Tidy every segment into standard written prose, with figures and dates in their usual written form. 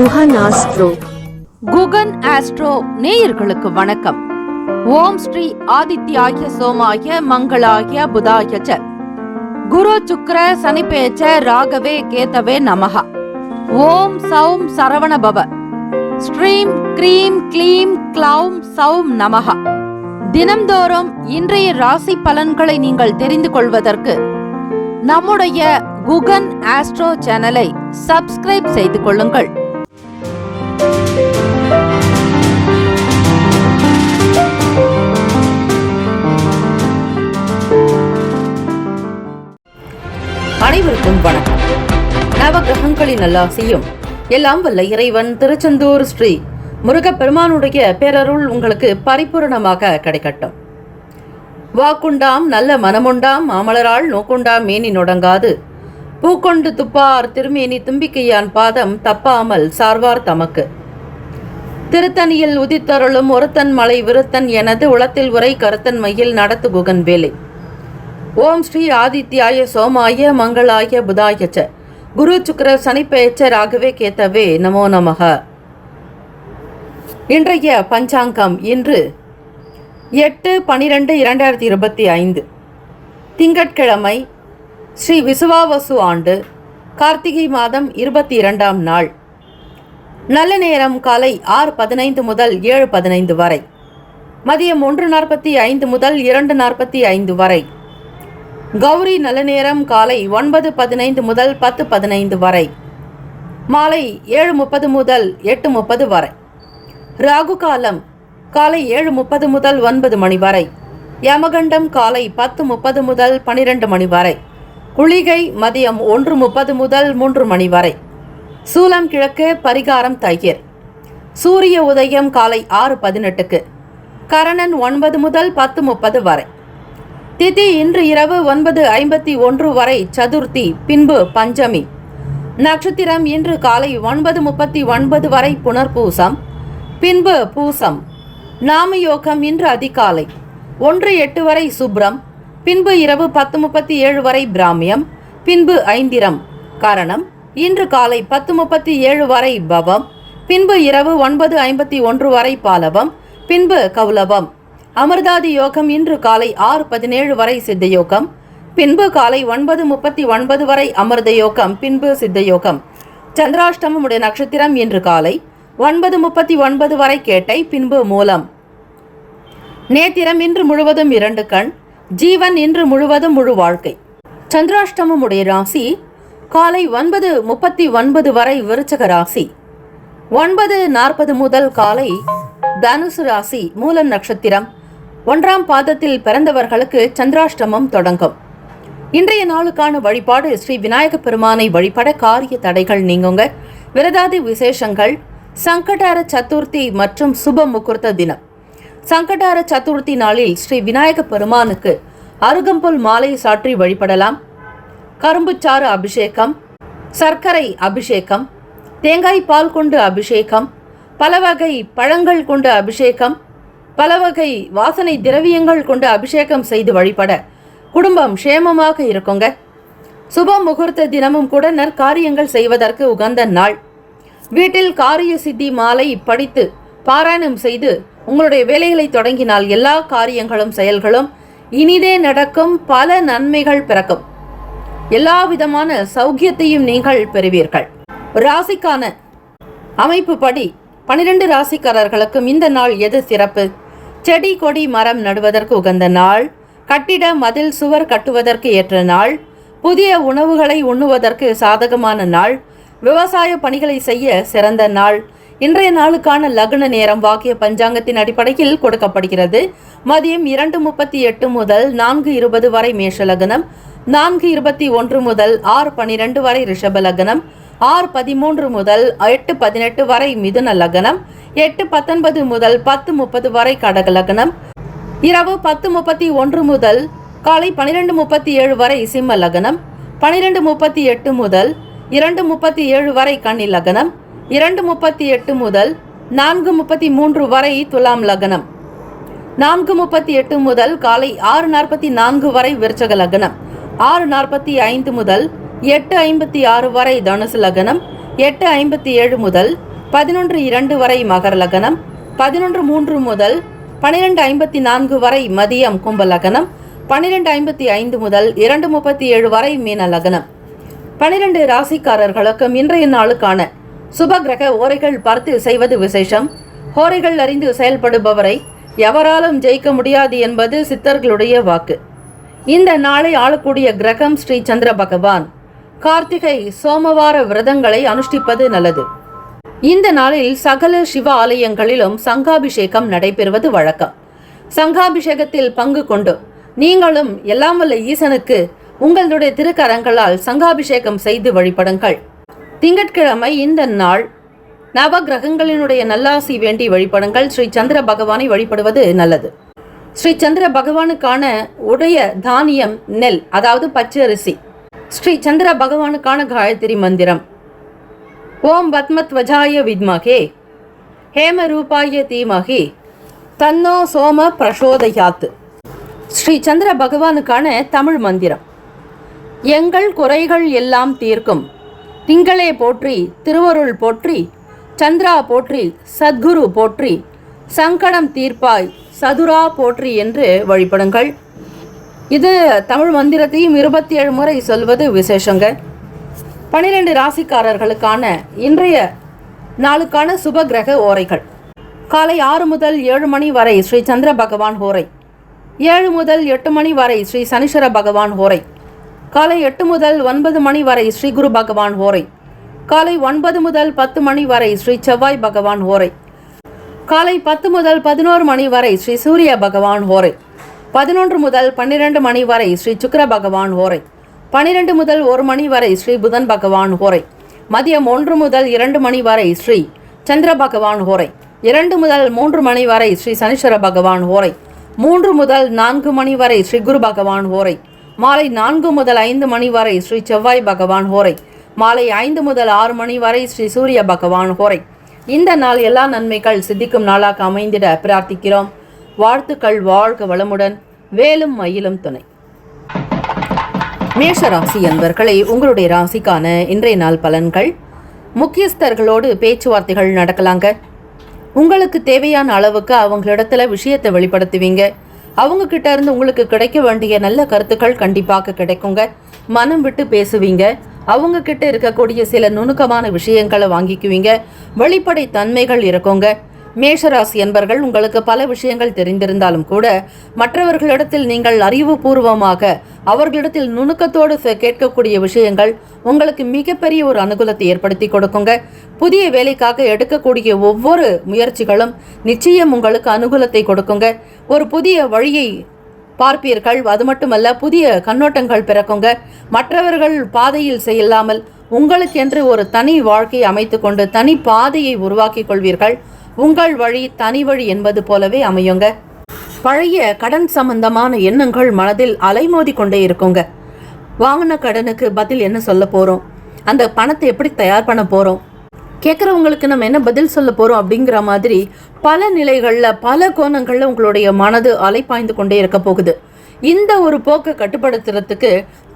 Guhan astro. Guhan astro நேயர்களுக்கு வணக்கம். ஓம் ஸ்ரீ ஆதித்யாய சோமாய மங்களாய புதாய ச குரு சுக்ர சனிபேச்ச ராகவே கேதவே நமஹ. ஓம் சௌம் சரவண பவ. ஸ்ரீம் க்ரீம் க்ளீம் க்ளௌம் சௌம் நமஹ. தினம்தோறும் இன்றைய ராசி பலன்களை நீங்கள் தெரிந்து கொள்வதற்கு நம்முடைய குகன் ஆஸ்ட்ரோ சேனலை சப்ஸ்கிரைப் செய்து கொள்ளுங்கள். அனைவருக்கும் வணக்கம். நவகிரகங்களின் நல்லாசியும் எல்லாம் வல்ல இறைவன் திருச்செந்தூர் ஸ்ரீ முருகப்பெருமானுடைய பேரருள் உங்களுக்கு பரிபூரணமாக கிடைக்கட்டும். வாக்குண்டாம் நல்ல மனமுண்டாம் மாமலரால் நோக்குண்டாம் மேனி நொடங்காது பூக்கொண்டு துப்பார் திருமேனி தும்பிக்கையான் பாதம் தப்பாமல் சார்வார் தமக்கு. திருத்தணியில் உதித்தருளும் ஒருத்தன் மலை விருத்தன் எனது உளத்தில் உரை கருத்தன் மையில் நடத்து குகன் வேலை. ஓம் ஸ்ரீ ஆதித்யாய சோமாய மங்களாய புதாய ச குரு சுக்ர சனிப்பெயர்ச்ச ராகவே கேத்தவே நமோ நமக. இன்றைய பஞ்சாங்கம் இன்று 8/12/2025 திங்கட்கிழமை, ஸ்ரீ விசுவாவசு ஆண்டு கார்த்திகை மாதம் 22ஆம் நாள். நல்ல நேரம் காலை 6:15 முதல் 7:15 வரை, மதியம் 1:45 முதல் 2:45 வரை. கௌரி நல்ல நேரம் காலை 9:15 முதல் 10:15 வரை, மாலை 7:30 முதல் 8:30 வரை. ராகு காலம் காலை 7:30 முதல் 9 மணி வரை. யமகண்டம் காலை 10:30 முதல் 12 மணி வரை. குளிகை மதியம் 1:30 முதல் 3 மணி வரை. சூலம் கிழக்கு, பரிகாரம் தயிர். சூரிய உதயம் காலை 6:18க்கு. கரணன் 9 முதல் 10:30 வரை. திதி இன்று இரவு 9:51 வரை சதுர்த்தி, பின்பு பஞ்சமி. நட்சத்திரம் இன்று காலை 9:39 வரை புனர்பூசம், பின்பு பூசம். நாமயோகம் இன்று அதிகாலை 1:08 வரை சுப்ரம், பின்பு இரவு 10:37 வரை பிராமியம், பின்பு ஐந்திரம். காரணம் இன்று காலை 10:37 வரை பவம், பின்பு இரவு 9:51 வரை பாலவம், பின்பு கௌலவம். அமிர்தாதி யோகம் இன்று காலை 6:17 வரை சித்தயோகம், பின்பு காலை 9:39 வரை அமிர்த யோகம், பின்பு சித்தயோகம். சந்திராஷ்டமம் உடைய நட்சத்திரம் இன்று காலை 9:39 வரை கேட்டை, பின்பு மூலம். நேத்திரம் இன்று முழுவதும் 2 கண். ஜீவன் இன்று முழுவதும் முழு வாழ்க்கை. சந்திராஷ்டமம் உடைய ராசி காலை 9:39 வரை விருச்சக ராசி. 9:40 முதல் காலை தனுசு ராசி, மூலம் நட்சத்திரம் 1ஆம் பாதத்தில் பிறந்தவர்களுக்கு சந்திராஷ்டமம் தொடங்கும். இன்றைய நாளுக்கான வழிபாடு ஸ்ரீ விநாயக பெருமானை வழிபட காரிய தடைகள் நீங்குங்க. விரதாதி விசேஷங்கள் சங்கடார சதுர்த்தி மற்றும் சுப முகூர்த்த தினம். சங்கடார சதுர்த்தி நாளில் ஸ்ரீ விநாயக பெருமானுக்கு அருகம்புல் மாலை சாற்றி வழிபடலாம். கரும்புச்சாறு அபிஷேகம், சர்க்கரை அபிஷேகம், தேங்காய் பால் கொண்டு அபிஷேகம், பல வகை பழங்கள் கொண்டு அபிஷேகம், பல வகை வாசனை திரவியங்கள் கொண்டு அபிஷேகம் செய்து வழிபட குடும்பம் க்ஷேமமாக இருக்குங்க. சுப முகூர்த்த தினமும் கூட நற்காரியங்கள் செய்வதற்கு உகந்த நாள். வீட்டில் காரிய சித்தி மாலை படித்து பாராயணம் செய்து உங்களுடைய வேலைகளை தொடங்கினால் எல்லா காரியங்களும் செயல்களும் இனிதே நடக்கும். பல நன்மைகள் பிறக்கும். எல்லா விதமான சௌக்கியத்தையும் நீங்கள் பெறுவீர்கள். ராசிக்கான அமைப்பு படி 12 ராசிக்காரர்களுக்கும் இந்த நாள் எது சிறப்பு? செடி கொடி மரம் நடுவதற்கு உகந்த நாள். கட்டிட மதில் சுவர் கட்டுவதற்கு ஏற்ற நாள். புதிய உணவுகளை உண்ணுவதற்கு சாதகமான நாள். விவசாய பணிகளை செய்ய சிறந்த நாள். இன்றைய நாளுக்கான லக்ன நேரம் வாக்கிய பஞ்சாங்கத்தின் அடிப்படையில் கொடுக்கப்படுகிறது. மதியம் 2:38 முதல் 4:20 வரை மேஷ லக்னம், 4:21 முதல் 6:12 வரை ரிஷப லக்னம், 6:13 முதல் 8:18 வரை மிதுன லக்னம், 8:19 முதல் 10:30 வரை கடக லக்னம், இரவு 10:31 முதல் காலை 12:37 வரை சிம்ம லக்னம், 12:38 முதல் 2:37 வரை கன்னி லக்னம், 2:38 முதல் 4:33 வரை துலாம் லக்னம், 4:38 முதல் காலை 6:44 வரை விருச்சக லக்னம், 6:45 முதல் 8:56 வரை தனுசு லக்னம், 8:57 முதல் 11:02 வரை மகர லக்னம், 11:03 முதல் 12:54 வரை மதியம் கும்ப லக்னம், 12:55 முதல் 2:37 வரை மீன லக்னம். 12 ராசிக்காரர்களுக்கும் இன்றைய நாளுக்கான சுபகிரக ஓரைகள் பார்த்து செய்வது விசேஷம். ஓரைகள் அறிந்து செயல்படுபவரை எவராலும் ஜெயிக்க முடியாது என்பது சித்தர்களுடைய வாக்கு. இந்த நாளை ஆளக்கூடிய கிரகம் ஸ்ரீ சந்திர பகவான். கார்த்திகை சோமவார விரதங்களை அனுஷ்டிப்பது நல்லது. இந்த நாளில் சகல சிவ ஆலயங்களிலும் சங்காபிஷேகம் நடைபெறுவது வழக்கம். சங்காபிஷேகத்தில் பங்கு கொண்டு நீங்களும் எல்லாம் வல்ல ஈசனுக்கு உங்களுடைய திருக்கரங்களால் சங்காபிஷேகம் செய்து வழிபடுங்கள். திங்கட்கிழமை இந்த நாள் நவகிரகங்களினுடைய நல்லாசி வேண்டி வழிபடுங்கள். ஸ்ரீ சந்திர பகவானை வழிபடுவது நல்லது. ஸ்ரீ சந்திர பகவானுக்கான உடைய தானியம் நெல், அதாவது பச்சரிசி. ஸ்ரீ சந்திர பகவானுக்கான காயத்ரி மந்திரம் ஓம் பத்மத்வஜாய வித்மகே ஹேம ரூபாய தீமகி தன்னோ சோம பிரசோதயாத். ஸ்ரீ சந்திர பகவானுக்கான தமிழ் மந்திரம் எங்கள் குறைகள் எல்லாம் தீர்க்கும் திங்களே போற்றி, திருவருள் போற்றி, சந்திரா போற்றி, சத்குரு போற்றி, சங்கடம் தீர்ப்பாய் சதுரா போற்றி என்று வழிபடுங்கள். இது தமிழ் மந்திரத்தையும் 27 முறை சொல்வது விசேஷங்க. 12 ராசிக்காரர்களுக்கான இன்றைய நாளுக்கான சுப கிரக ஓரைகள். காலை 6 முதல் 7 மணி வரை ஸ்ரீ சந்திர பகவான் ஹோரை, 7 முதல் 8 மணி வரை ஸ்ரீ சனீஸ்வர பகவான் ஹோரை, காலை 8 முதல் 9 மணி வரை ஸ்ரீ குரு பகவான் ஹோரை, காலை 9 முதல் 10 மணி வரை ஸ்ரீ செவ்வாய் பகவான் ஹோரை, காலை 10 முதல் 11 மணி வரை ஸ்ரீ சூரிய பகவான் ஹோரை, 11 முதல் 12 மணி வரை ஸ்ரீ சுக்கிர பகவான் ஹோரை, 12 முதல் 1 மணி வரை ஸ்ரீ புதன் பகவான் ஹோரை, மதியம் 1 முதல் 2 மணி வரை ஸ்ரீ சந்திர பகவான் ஹோரை, 2 முதல் 3 மணி வரை ஸ்ரீ சனீஸ்வர பகவான் ஹோரை, 3 முதல் 4 மணி வரை ஸ்ரீ குரு பகவான் ஹோரை, மாலை 4 முதல் 5 மணி வரை ஸ்ரீ செவ்வாய் பகவான் ஹோரை, மாலை 5 முதல் 6 மணி வரை ஸ்ரீ சூரிய பகவான் ஹோரை. இந்த நாள் எல்லா நன்மைகள் சித்திக்கும் நாளாக அமைந்திட பிரார்த்திக்கிறோம். வாழ்த்துக்கள். வாழ்க வளமுடன். வேலும் மயிலும் துணை. மேஷ ராசி அன்பர்களே, உங்களுடைய ராசிக்கான இன்றைய நாள் பலன்கள். முக்கியஸ்தர்களோடு பேச்சுவார்த்தைகள் நடக்கலாங்க. உங்களுக்கு தேவையான அளவுக்கு அவங்களிடத்துல விஷயத்தை வெளிப்படுத்துவீங்க. அவங்க கிட்ட இருந்து உங்களுக்கு கிடைக்க வேண்டிய நல்ல கருத்துக்கள் கண்டிப்பாக கிடைக்குங்க. மனம் விட்டு பேசுவீங்க. அவங்க கிட்ட இருக்கக்கூடிய சில நுணுக்கமான விஷயங்களை வாங்கிக்குவீங்க. வெளிப்படை தன்மைகள் இருக்குங்க. மேஷராசி என்பர்கள் உங்களுக்கு பல விஷயங்கள் தெரிந்திருந்தாலும் கூட மற்றவர்களிடத்தில் நீங்கள் அறிவுபூர்வமாக அவர்களிடத்தில் நுணுக்கத்தோடு கேட்கக்கூடிய விஷயங்கள் உங்களுக்கு மிகப்பெரிய ஒரு அனுகூலத்தை ஏற்படுத்தி கொடுக்குங்க. புதிய வேலைக்காக எடுக்கக்கூடிய ஒவ்வொரு முயற்சிகளும் நிச்சயம் உங்களுக்கு அனுகூலத்தை கொடுக்குங்க. ஒரு புதிய வழியை பார்ப்பீர்கள். அது மட்டுமல்ல, புதிய கண்ணோட்டங்கள் பிறக்குங்க. மற்றவர்கள் பாதையில் செல்லாமல் உங்களுக்கென்று ஒரு தனி வாழ்க்கையை அமைத்து கொண்டு தனி பாதையை உருவாக்கி கொள்வீர்கள். உங்கள் வழி தனி வழி என்பது போலவே அமையுங்க. பழைய கடன் சம்பந்தமான எண்ணங்கள் மனதில் அலைமோதி கொண்டே இருக்குங்க. வாங்கின கடனுக்கு பதில் என்ன சொல்ல போறோம், அந்த பணத்தை எப்படி தயார் பண்ண போறோம், கேட்குறவங்களுக்கு நம்ம என்ன பதில் சொல்ல போறோம் அப்படிங்கிற மாதிரி பல நிலைகளில் பல கோணங்களில் உங்களுடைய மனது அலைப்பாய்ந்து கொண்டே இருக்க போகுது. இந்த ஒரு போக்கை கட்டுப்படுத்துறதுக்கு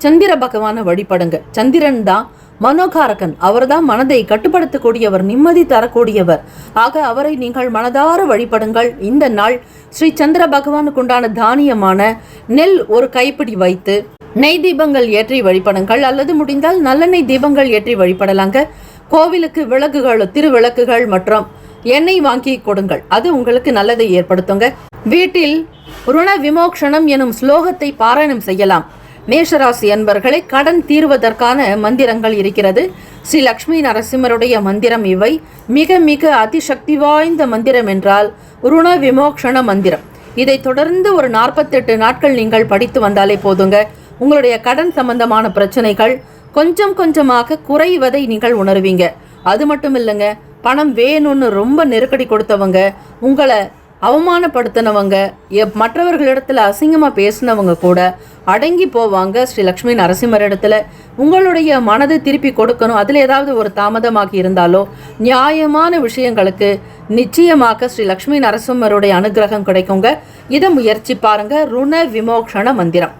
சந்திர பகவானை வழிபடுங்க. சந்திரன் தான் மனோகாரகன். அவர் தான் மனதை கட்டுப்படுத்தக்கூடியவர், நிம்மதி தரக்கூடியவர். ஆக அவரை நீங்கள் மனதார வழிபடுங்கள். இந்த நாள் ஸ்ரீ சந்திர பகவானுக்கு உண்டான தானியமான நெல் ஒரு கைப்பிடி வைத்து நெய் தீபங்கள் ஏற்றி வழிபடுங்கள். அல்லது முடிந்தால் நல்லெண்ணெய் தீபங்கள் ஏற்றி வழிபடலாங்க. கோவிலுக்கு விளக்குகள், திருவிளக்குகள் மற்றும் எண்ணெய் வாங்கி கொடுங்கள். அது உங்களுக்கு நல்லதை ஏற்படுத்துங்க. வீட்டில் ருண விமோக்ஷணம் எனும் ஸ்லோகத்தை பாராயணம் செய்யலாம். மேஷராசி அன்பர்களை கடன் தீர்வதற்கான மந்திரங்கள் இருக்கிறது. ஸ்ரீ லக்ஷ்மி நரசிம்மருடைய மந்திரம் இவை. மிக மிக அதிசக்தி வாய்ந்த மந்திரம் என்றால் ருண விமோக்ஷண மந்திரம். இதை தொடர்ந்து ஒரு 48 நாட்கள் நீங்கள் படித்து வந்தாலே போதுங்க. உங்களுடைய கடன் சம்பந்தமான பிரச்சனைகள் கொஞ்சம் கொஞ்சமாக குறைவதை நீங்கள் உணர்வீங்க. அது மட்டும் இல்லைங்க, பணம் வேணும்னு ரொம்ப நெருக்கடி கொடுத்தவங்க, உங்களை அவமானப்படுத்தினவங்க, மற்றவர்களிடத்துல அசிங்கமாக பேசினவங்க கூட அடங்கி போவாங்க. ஸ்ரீ லக்ஷ்மி நரசிம்மர் இடத்துல உங்களுடைய மனதை திருப்பி கொடுக்கணும். அதில் ஏதாவது ஒரு தாமதமாகி இருந்தாலோ நியாயமான விஷயங்களுக்கு நிச்சயமாக ஸ்ரீ லக்ஷ்மி நரசிம்மருடைய அனுகிரகம் கிடைக்குங்க. இதை முயற்சி பாருங்க. ருண விமோக்ஷண மந்திரம்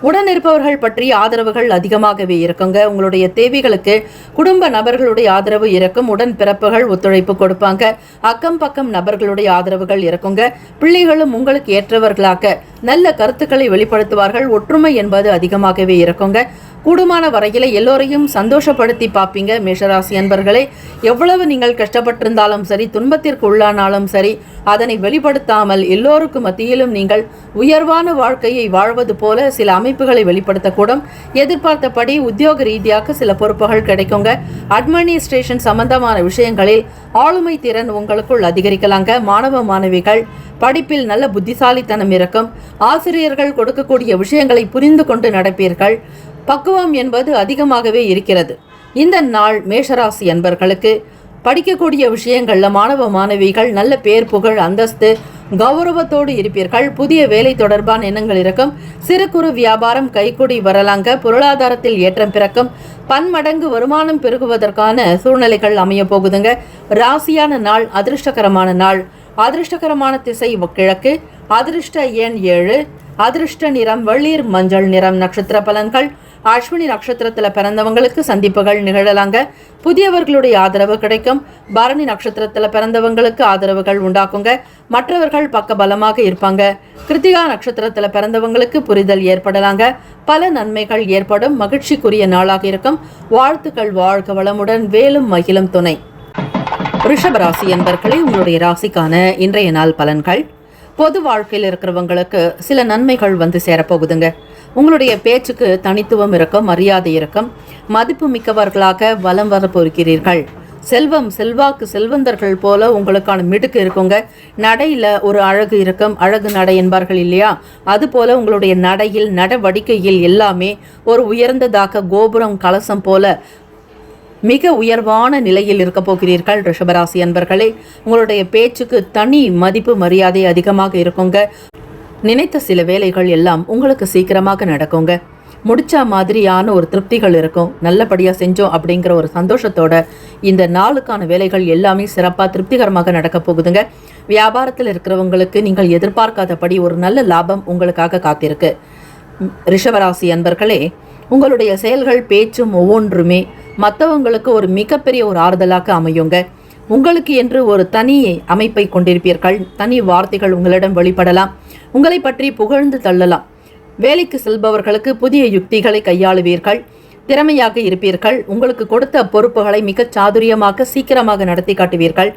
உடன் இருப்பவர்கள் பற்றி ஆதரவுகள் அதிகமாகவே இருக்குங்க. உங்களுடைய தேவைகளுக்கு குடும்ப நபர்களுடைய ஆதரவு இருக்கும். உடன் பிறப்புகள் ஒத்துழைப்பு கொடுப்பாங்க. அக்கம் பக்கம் நபர்களுடைய ஆதரவுகள் இருக்குங்க. பிள்ளைகளும் உங்களுக்கு ஏற்றவர்களாக நல்ல கருத்துக்களை வெளிப்படுத்துவார்கள். ஒற்றுமை என்பது அதிகமாகவே இருக்குங்க. கூடுமான வரையில எல்லோரையும் சந்தோஷப்படுத்தி பார்ப்பீங்க. மேஷராசி அன்பர்களே, எவ்வளவு நீங்கள் கஷ்டப்பட்டிருந்தாலும் சரி, துன்பத்திற்கு உள்ளானாலும் சரி, அதனை வெளிப்படுத்தாமல் எல்லோருக்கும் மத்தியிலும் நீங்கள் உயர்வான வாழ்க்கையை வாழ்வது போல சில அமைப்புகளை வெளிப்படுத்தக்கூடும். எதிர்பார்த்தபடி உத்தியோக ரீதியாக சில பொறுப்புகள் கிடைக்குங்க. அட்மினிஸ்ட்ரேஷன் சம்பந்தமான விஷயங்களில் ஆளுமை திறன் உங்களுக்குள் அதிகரிக்கலாங்க. மாணவ மாணவிகள் படிப்பில் நல்ல புத்திசாலித்தனம் இருக்கும். ஆசிரியர்கள் கொடுக்கக்கூடிய விஷயங்களை புரிந்து கொண்டு நடப்பீர்கள். பக்குவம் என்பது அதிகமாகவே இருக்கிறது. இந்த நாள் மேஷராசி அன்பர்களுக்கு படிக்கக்கூடிய விஷயங்கள்ல மாணவ மாணவிகள் நல்ல பேர் புகழ் அந்தஸ்து கௌரவத்தோடு இருப்பீர்கள். புதிய வேலை தொடர்பான எண்ணங்கள் இருக்கும். சிறு குறு வியாபாரம் கைகூடி வரலாங்க. பொருளாதாரத்தில் ஏற்றம் பிறக்கும். பன்மடங்கு வருமானம் பெருகுவதற்கான சூழ்நிலைகள் அமைய போகுதுங்க. ராசியான நாள், அதிர்ஷ்டகரமான நாள். அதிர்ஷ்டகரமான திசை கிழக்கு. அதிர்ஷ்ட எண் 7. அதிர்ஷ்ட நிறம் வெளிர் மஞ்சள் நிறம். நட்சத்திர பலன்கள்: அஸ்வினி நட்சத்திரத்தில் பிறந்தவங்களுக்கு சந்திப்புகள் நிகழலாங்க. புதியவர்களுடைய ஆதரவு கிடைக்கும். பரணி நட்சத்திரத்தில் பிறந்தவங்களுக்கு ஆதரவுகள் உண்டாக்குங்க. மற்றவர்கள் பக்க பலமாக இருப்பாங்க. கிருத்திகா நட்சத்திரத்தில் பிறந்தவங்களுக்கு புரிதல் ஏற்படலாங்க. பல நன்மைகள் ஏற்படும். மகிழ்ச்சிக்குரிய நாளாக இருக்கும். வாழ்த்துக்கள். வாழ்க வளமுடன். வேலும் மகிழும் துணை. ரிஷபராசி என்பர்களே, உங்களுடைய ராசிக்கான இன்றைய நாள் பலன்கள். பொது வாழ்க்கையில் இருக்கிறவங்களுக்கு சில நன்மைகள் வந்து சேரப்போகுதுங்க. உங்களுடைய பேச்சுக்கு தனித்துவம் இருக்கும். மரியாதை இருக்கும். மதிப்பு மிக்கவர்களாக வலம் வரப்போகிறீர்கள். செல்வம் செல்வாக்கு செல்வந்தர்கள் போல உங்களுக்கான மிடுக்கு இருக்குங்க. நடையில் ஒரு அழகு இருக்கும். அழகு நடை என்பார்கள் இல்லையா, அது போல உங்களுடைய நடையில் நடவடிக்கையில் எல்லாமே ஒரு உயர்ந்ததாக கோபுரம் கலசம் போல மிக உயர்வான நிலையில் இருக்க போகிறீர்கள். ரிஷபராசி அன்பர்களே, உங்களுடைய பேச்சுக்கு தனி மதிப்பு மரியாதை அதிகமாக இருக்குங்க. நினைத்த சில வேலைகள் எல்லாம் உங்களுக்கு சீக்கிரமாக நடக்குங்க. முடிச்ச மாதிரியான ஒரு திருப்திகள் இருக்கும். நல்லபடியாக செஞ்சோம் அப்படிங்கிற ஒரு சந்தோஷத்தோட இந்த நாளுக்கான வேலைகள் எல்லாமே சிறப்பாக திருப்திகரமாக நடக்க போகுதுங்க. வியாபாரத்தில் இருக்கிறவங்களுக்கு நீங்கள் எதிர்பார்க்காதபடி ஒரு நல்ல லாபம் உங்களுக்காக காத்திருக்கு. ரிஷபராசி அன்பர்களே, உங்களுடைய செயல்கள் பேச்சும் ஒவ்வொன்றுமே மற்றவங்களுக்கு ஒரு மிகப்பெரிய ஒரு ஆறுதலாக அமையுங்க. உங்களுக்கு என்று ஒரு தனி அமைப்பை கொண்டிருப்பீர்கள். தனி வார்த்தைகள் உங்களிடம் வெளிப்படலாம். உங்களை பற்றி புகழ்ந்து தள்ளலாம். வேலைக்கு செல்பவர்களுக்கு புதிய யுக்திகளை கையாளுவீர்கள். திறமையாக இருப்பீர்கள். உங்களுக்கு கொடுத்த பொறுப்புகளை மிக சாதுரியமாக சீக்கிரமாக நடத்தி காட்டுவீர்கள்.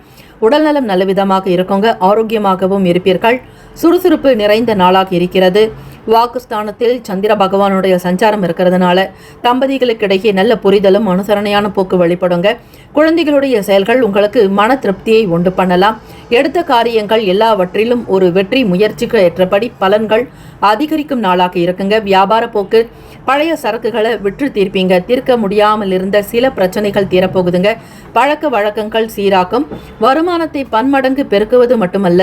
உடல்நலம் நல்ல விதமாக இருக்குங்க. ஆரோக்கியமாகவும் இருப்பீர்கள். சுறுசுறுப்பு நிறைந்த நாளாக இருக்கிறது. வாக்குஸ்தானத்தில் சந்திர பகவானுடைய சஞ்சாரம் இருக்கிறதுனால தம்பதிகளுக்கிடையே நல்ல புரிதலும் அனுசரணையான போக்கு வெளிப்படுங்க. குழந்தைகளுடைய செயல்கள் உங்களுக்கு மன திருப்தியை உண்டு பண்ணலாம். எடுத்த காரியங்கள் எல்லாவற்றிலும் ஒரு வெற்றி முயற்சிக்கு ஏற்றபடி பலன்கள் அதிகரிக்கும் நாளாக இருக்குங்க. வியாபார போக்கு பழைய சரக்குகளை விற்று தீர்ப்பீங்க. தீர்க்க முடியாமல் இருந்த சில பிரச்சனைகள் தீரப்போகுதுங்க. பழக்க வழக்கங்கள் சீராக்கும். வருமானத்தை பன்மடங்கு பெருக்குவது மட்டுமல்ல,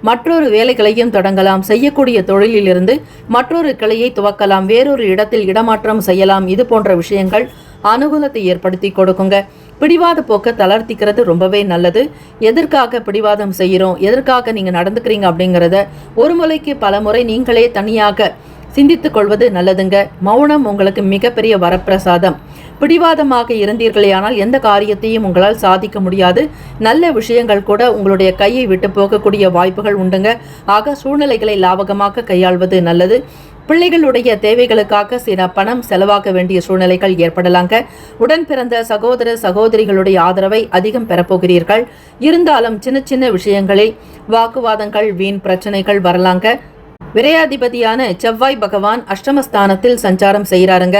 மற்றொரு வேலைகளையும் தொடங்கலாம். செய்யக்கூடிய தொழிலிலிருந்து மற்றொரு கிளையை துவக்கலாம். வேறொரு இடத்தில் இடமாற்றம் செய்யலாம். இது போன்ற விஷயங்கள் அனுகூலத்தை ஏற்படுத்தி கொடுக்குங்க. பிடிவாத போக்க தளர்த்திக்கிறது ரொம்பவே நல்லது. எதற்காக பிடிவாதம் செய்கிறோம், எதற்காக நீங்கள் நடந்துக்கிறீங்க அப்படிங்கிறத ஒரு முறைக்கு பல முறை நீங்களே தனியாக சிந்தித்துக் கொள்வது நல்லதுங்க. மௌனம் உங்களுக்கு மிகப்பெரிய வரப்பிரசாதம். பிடிவாதமாக இருந்தீர்களே ஆனால் எந்த காரியத்தையும் உங்களால் சாதிக்க முடியாது. நல்ல விஷயங்கள் கூட உங்களுடைய கையை விட்டு போகக்கூடிய வாய்ப்புகள் உண்டுங்க. ஆக சூழ்நிலைகளை லாபகமாக கையாள்வது நல்லது. பிள்ளைகளுடைய தேவைகளுக்காக சில பணம் செலவாக்க வேண்டிய சூழ்நிலைகள் ஏற்படலாங்க. உடன் பிறந்த சகோதர சகோதரிகளுடைய ஆதரவை அதிகம் பெறப்போகிறீர்கள். இருந்தாலும் சின்ன சின்ன விஷயங்களில் வாக்குவாதங்கள் வீண் பிரச்சனைகள் வரலாங்க. விரையாதிபதியான செவ்வாய் பகவான் அஷ்டமஸ்தானத்தில் சஞ்சாரம் செய்கிறாருங்க.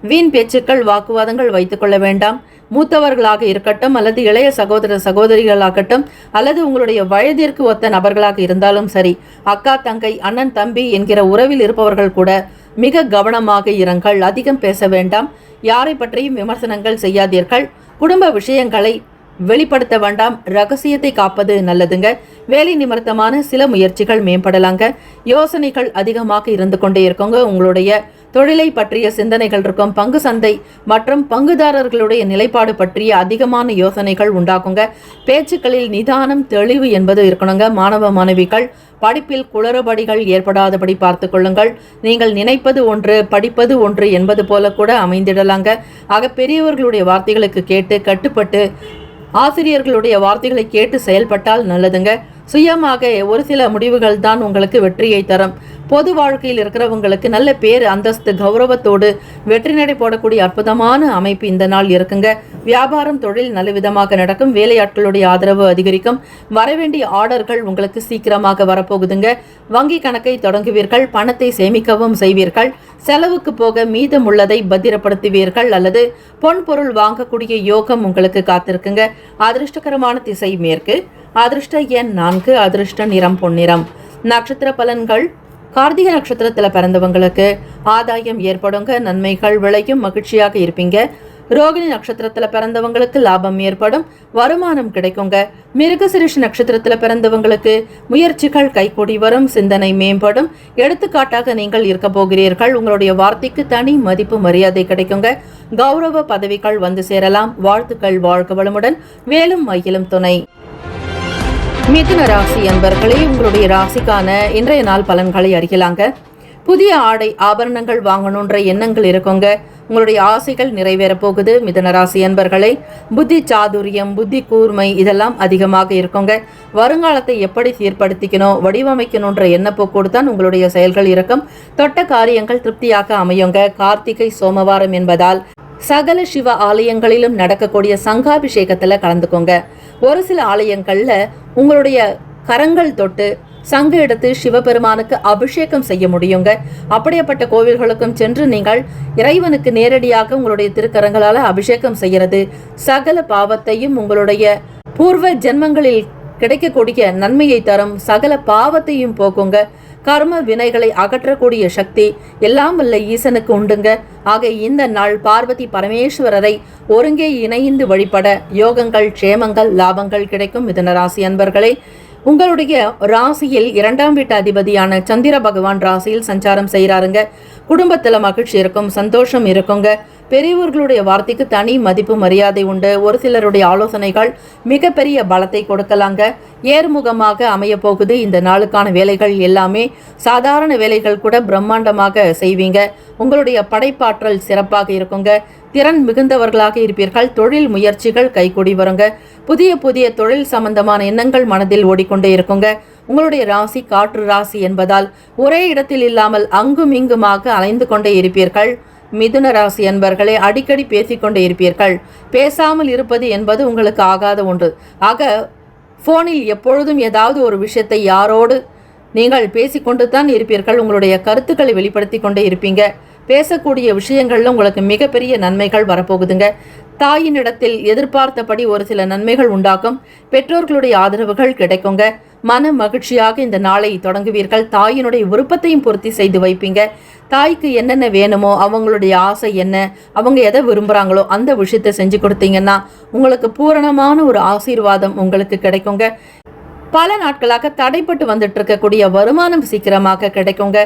வீண் பேச்சுக்கள் வாக்குவாதங்கள் வைத்துக் கொள்ள வேண்டாம். மூத்தவர்களாக இருக்கட்டும் அல்லது இளைய சகோதர சகோதரிகளாகட்டும் அல்லது உங்களுடைய வயதிற்கு ஒத்த நபர்களாக இருந்தாலும் சரி, அக்கா தங்கை அண்ணன் தம்பி என்கிற உறவில் இருப்பவர்கள் கூட மிக கவனமாக இருங்கள். அதிகம் பேச வேண்டாம். யாரை பற்றியும் விமர்சனங்கள் செய்யாதீர்கள். குடும்ப விஷயங்களை வெளிப்படுத்த வேண்டாம். ரகசியத்தை காப்பது நல்லதுங்க. வேலை நிமித்தமான சில முயற்சிகள் மேம்படலாங்க. யோசனைகள் அதிகமாக இருந்து கொண்டே இருக்குங்க. உங்களுடைய தொழிலை பற்றிய சிந்தனைகள் இருக்கும். பங்கு சந்தை மற்றும் பங்குதாரர்களுடைய நிலைப்பாடு பற்றிய அதிகமான யோசனைகள் உண்டாக்குங்க. பேச்சுக்களில் நிதானம் தெளிவு என்பது இருக்கணுங்க. மாணவ மாணவிகள் படிப்பில் குளறுபடிகள் ஏற்படாதபடி பார்த்து கொள்ளுங்கள். நீங்கள் நினைப்பது ஒன்று படிப்பது ஒன்று என்பது போல கூட அமைந்திடலாங்க. ஆக பெரியவர்களுடைய வார்த்தைகளுக்கு கேட்டு கட்டுப்பட்டு ஆசிரியர்களுடைய வார்த்தைகளை கேட்டு செயல்பட்டால் நல்லதுங்க. சுயமாக ஒரு சில முடிவுகள் தான் உங்களுக்கு வெற்றியை தரும். பொது வாழ்க்கையில் இருக்கிறவங்களுக்கு நல்ல பேர் அந்தஸ்து கௌரவத்தோடு வெற்றி நடை போடக்கூடிய அற்புதமான அமைப்பு இந்த நாள் இருக்குங்க. வியாபாரம் தொழில் நல்ல விதமாக நடக்கும். வேலையாட்களுடைய ஆதரவு அதிகரிக்கும். வரவேண்டிய ஆர்டர்கள் உங்களுக்கு சீக்கிரமாக வரப்போகுதுங்க. வங்கி கணக்கை தொடங்குவீர்கள். பணத்தை சேமிக்கவும் செய்வீர்கள். செலவுக்கு போக மீதம் உள்ளதை பத்திரப்படுத்துவீர்கள் அல்லது பொன் பொருள் வாங்கக்கூடிய யோகம் உங்களுக்கு காத்திருக்குங்க. அதிர்ஷ்டகரமான திசை மேற்கு. அதிர்ஷ்ட எண் 4. அதிர்ஷ்ட நிறம் பொன்னிறம். நட்சத்திர பலன்கள். கார்த்திகை நட்சத்திரத்தில் பிறந்தவங்களுக்கு ஆதாயம் ஏற்படுங்க. நன்மைகள் விளையும். மகிழ்ச்சியாக இருப்பீங்க. ரோகிணி நட்சத்திரத்தில் பிறந்தவங்களுக்கு லாபம் ஏற்படும். வருமானம் கிடைக்குங்க. மிருகசிரிஷ நட்சத்திரத்தில் பிறந்தவங்களுக்கு முயற்சிகள் கைகூடி வரும். சிந்தனை மேம்படும். எடுத்துக்காட்டாக நீங்கள் இருக்க போகிறீர்கள். உங்களுடைய வார்த்தைக்கு தனி மதிப்பு மரியாதை கிடைக்குங்க. கௌரவ பதவிகள் வந்து சேரலாம். வாழ்த்துக்கள். வாழ்க வளமுடன். வேலும் மயிலும் துணை. மிதுன ராசி அன்பர்களே, உங்களுடைய ராசிக்கான இன்றைய நாள் பலன்களை அறியலாங்க. புதிய ஆடை ஆபரணங்கள் வாங்கணுன்ற எண்ணங்கள் இருக்குங்க. உங்களுடைய ஆசைகள் நிறைவேற போகுது. மிதுன ராசி அன்பர்களே, புத்தி சாதுரியம் புத்தி கூர்மை இதெல்லாம் அதிகமாக இருக்குங்க. வருங்காலத்தை எப்படி சீர்படுத்திக்கணும் வடிவமைக்கணுன்ற எண்ணப்போக்கோடு தான் உங்களுடைய செயல்கள் இருக்கும். தொட்ட காரியங்கள் திருப்தியாக அமையுங்க. கார்த்திகை சோமவாரம் என்பதால் சகல சிவ ஆலயங்களிலும் நடக்கக்கூடிய சங்காபிஷேகத்துல கலந்துக்கோங்க. ஒரு சில ஆலயங்கள்ல உங்களுடைய கரங்கள் தொட்டு சங்கு எடுத்து சிவபெருமானுக்கு அபிஷேகம் செய்ய முடியுங்க. அப்படியேப்பட்ட கோவில்களுக்கும் சென்று நீங்கள் இறைவனுக்கு நேரடியாக உங்களுடைய திருக்கரங்களால் அபிஷேகம் செய்கிறது சகல பாவத்தையும் உங்களுடைய பூர்வ ஜென்மங்களில் கிடைக்கக்கூடிய நன்மையை தரும். சகல பாவத்தையும் போக்குங்க. கர்ம வினைகளை அகற்றக்கூடிய சக்தி எல்லாம் வல்ல ஈசனுக்கு உண்டுங்க. ஆக இந்த நாள் பார்வதி பரமேஸ்வரரை ஒருங்கே இணைந்து வழிபட யோகங்கள் க்ஷேமங்கள் லாபங்கள் கிடைக்கும். மிதுன ராசி அன்பர்களே, உங்களுடைய ராசியில் 2ஆம் வீட்டு அதிபதியான சந்திர பகவான் ராசியில் சஞ்சாரம் செய்கிறாருங்க. குடும்பத்தில் மகிழ்ச்சி இருக்கும். சந்தோஷம் இருக்குங்க. பெரியவர்களுடைய வார்த்தைக்கு தனி மதிப்பு மரியாதை உண்டு. ஒரு சிலருடைய ஆலோசனைகள் மிகப்பெரிய பலத்தை கொடுக்கலாங்க. ஏர்முகமாக அமைய போகுது. இந்த நாளுக்கான வேலைகள் எல்லாமே சாதாரண வேலைகள் கூட பிரம்மாண்டமாக செய்வீங்க. உங்களுடைய படைப்பாற்றல் சிறப்பாக இருக்குங்க. திறன் மிகுந்தவர்களாக இருப்பீர்கள். தொழில் முயற்சிகள் கைகூடி வருங்க. புதிய புதிய தொழில் சம்பந்தமான எண்ணங்கள் மனதில் ஓடிக்கொண்டே இருக்குங்க. உங்களுடைய ராசி காற்று ராசி என்பதால் ஒரே இடத்தில் இல்லாமல் அங்கும் இங்குமாக அலைந்து கொண்டே இருப்பீர்கள். மிதுன ராசி அன்பர்களே, அடிக்கடி பேசிக்கொண்டே இருப்பீர்கள். பேசாமல் இருப்பது என்பது உங்களுக்கு ஆகாத ஒன்று. ஆக போனில் எப்பொழுதும் ஏதாவது ஒரு விஷயத்தை யாரோடு நீங்கள் பேசிக்கொண்டு தான் இருப்பீர்கள். உங்களுடைய கருத்துக்களை வெளிப்படுத்தி கொண்டே இருப்பீங்க. பேசக்கூடிய விஷயங்கள்ல உங்களுக்கு மிகப்பெரிய நன்மைகள் வரப்போகுதுங்க. தாயினிடத்தில் எதிர்பார்த்தபடி ஒரு சில நன்மைகள் உண்டாகும். பெற்றோர்களுடைய ஆதரவுகள் கிடைக்குங்க. மன மகிழ்ச்சியாக இந்த நாளை தொடங்குவீர்கள். தாயினுடைய விருப்பத்தையும் பூர்த்தி செய்து வைப்பீங்க. தாய்க்கு என்னென்ன வேணுமோ, அவங்களுடைய ஆசை என்ன, அவங்க எதை விரும்புகிறாங்களோ அந்த விஷயத்தை செஞ்சு கொடுத்தீங்கன்னா உங்களுக்கு பூரணமான ஒரு ஆசீர்வாதம் உங்களுக்கு கிடைக்குங்க. பல நாட்களாக தடைப்பட்டு வந்துட்டு இருக்கக்கூடிய வருமானம் சீக்கிரமாக கிடைக்குங்க.